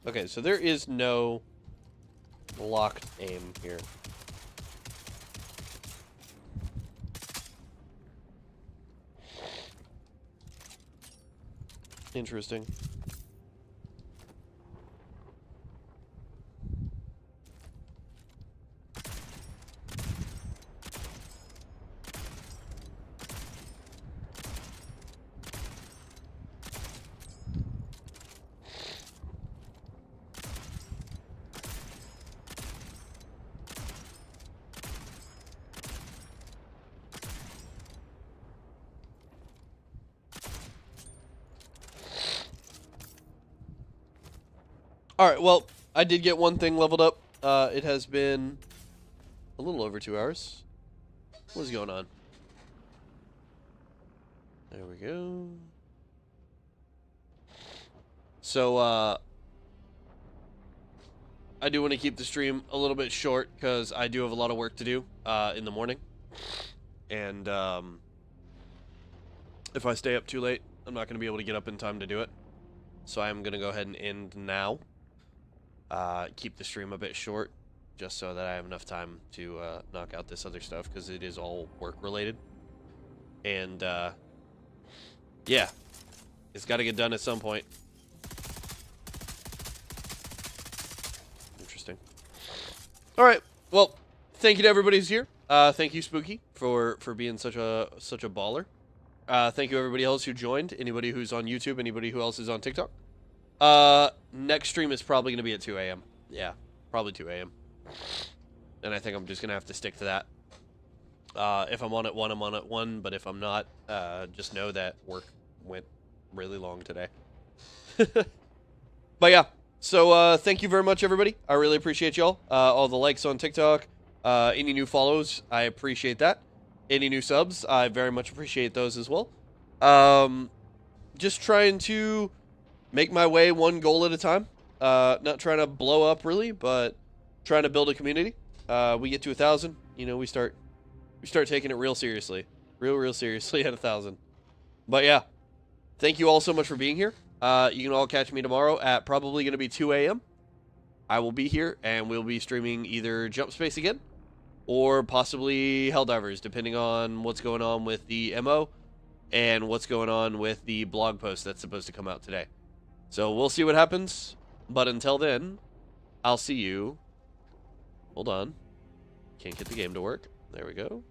Okay, so there is no locked aim here. Interesting. Alright, well, I did get one thing leveled up. It has been a little over 2 hours. What is going on? There we go. So, I do want to keep the stream a little bit short because I do have a lot of work to do in the morning. And if I stay up too late, I'm not going to be able to get up in time to do it. So I'm going to go ahead and end now. Keep the stream a bit short, just so that I have enough time to knock out this other stuff, because it is all work related. And yeah, it's got to get done at some point. Interesting. All right, well, thank you to everybody who's here. Thank you, Spooky, for being such a baller. Thank you everybody else who joined. Anybody who's on YouTube, anybody who else is on TikTok. Next stream is probably going to be at 2 a.m. Yeah, probably 2 a.m. and I think I'm just gonna have to stick to that. If I'm on at 1, I'm on at 1, but if I'm not, just know that work went really long today. But yeah, so thank you very much, everybody. I really appreciate y'all. All the likes on TikTok, any new follows, I appreciate that. Any new subs, I very much appreciate those as well. Just trying to make my way one goal at a time. Not trying to blow up really, but trying to build a community. We get to 1,000, you know, we start taking it real seriously. Real seriously at 1,000. But yeah, thank you all so much for being here. You can all catch me tomorrow at probably going to be 2 a.m. I will be here, and we'll be streaming either Jump Space again, or possibly Helldivers, depending on what's going on with the MO, and what's going on with the blog post that's supposed to come out today. So we'll see what happens, but until then, I'll see you. Hold on. Can't get the game to work. There we go.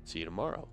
See you tomorrow.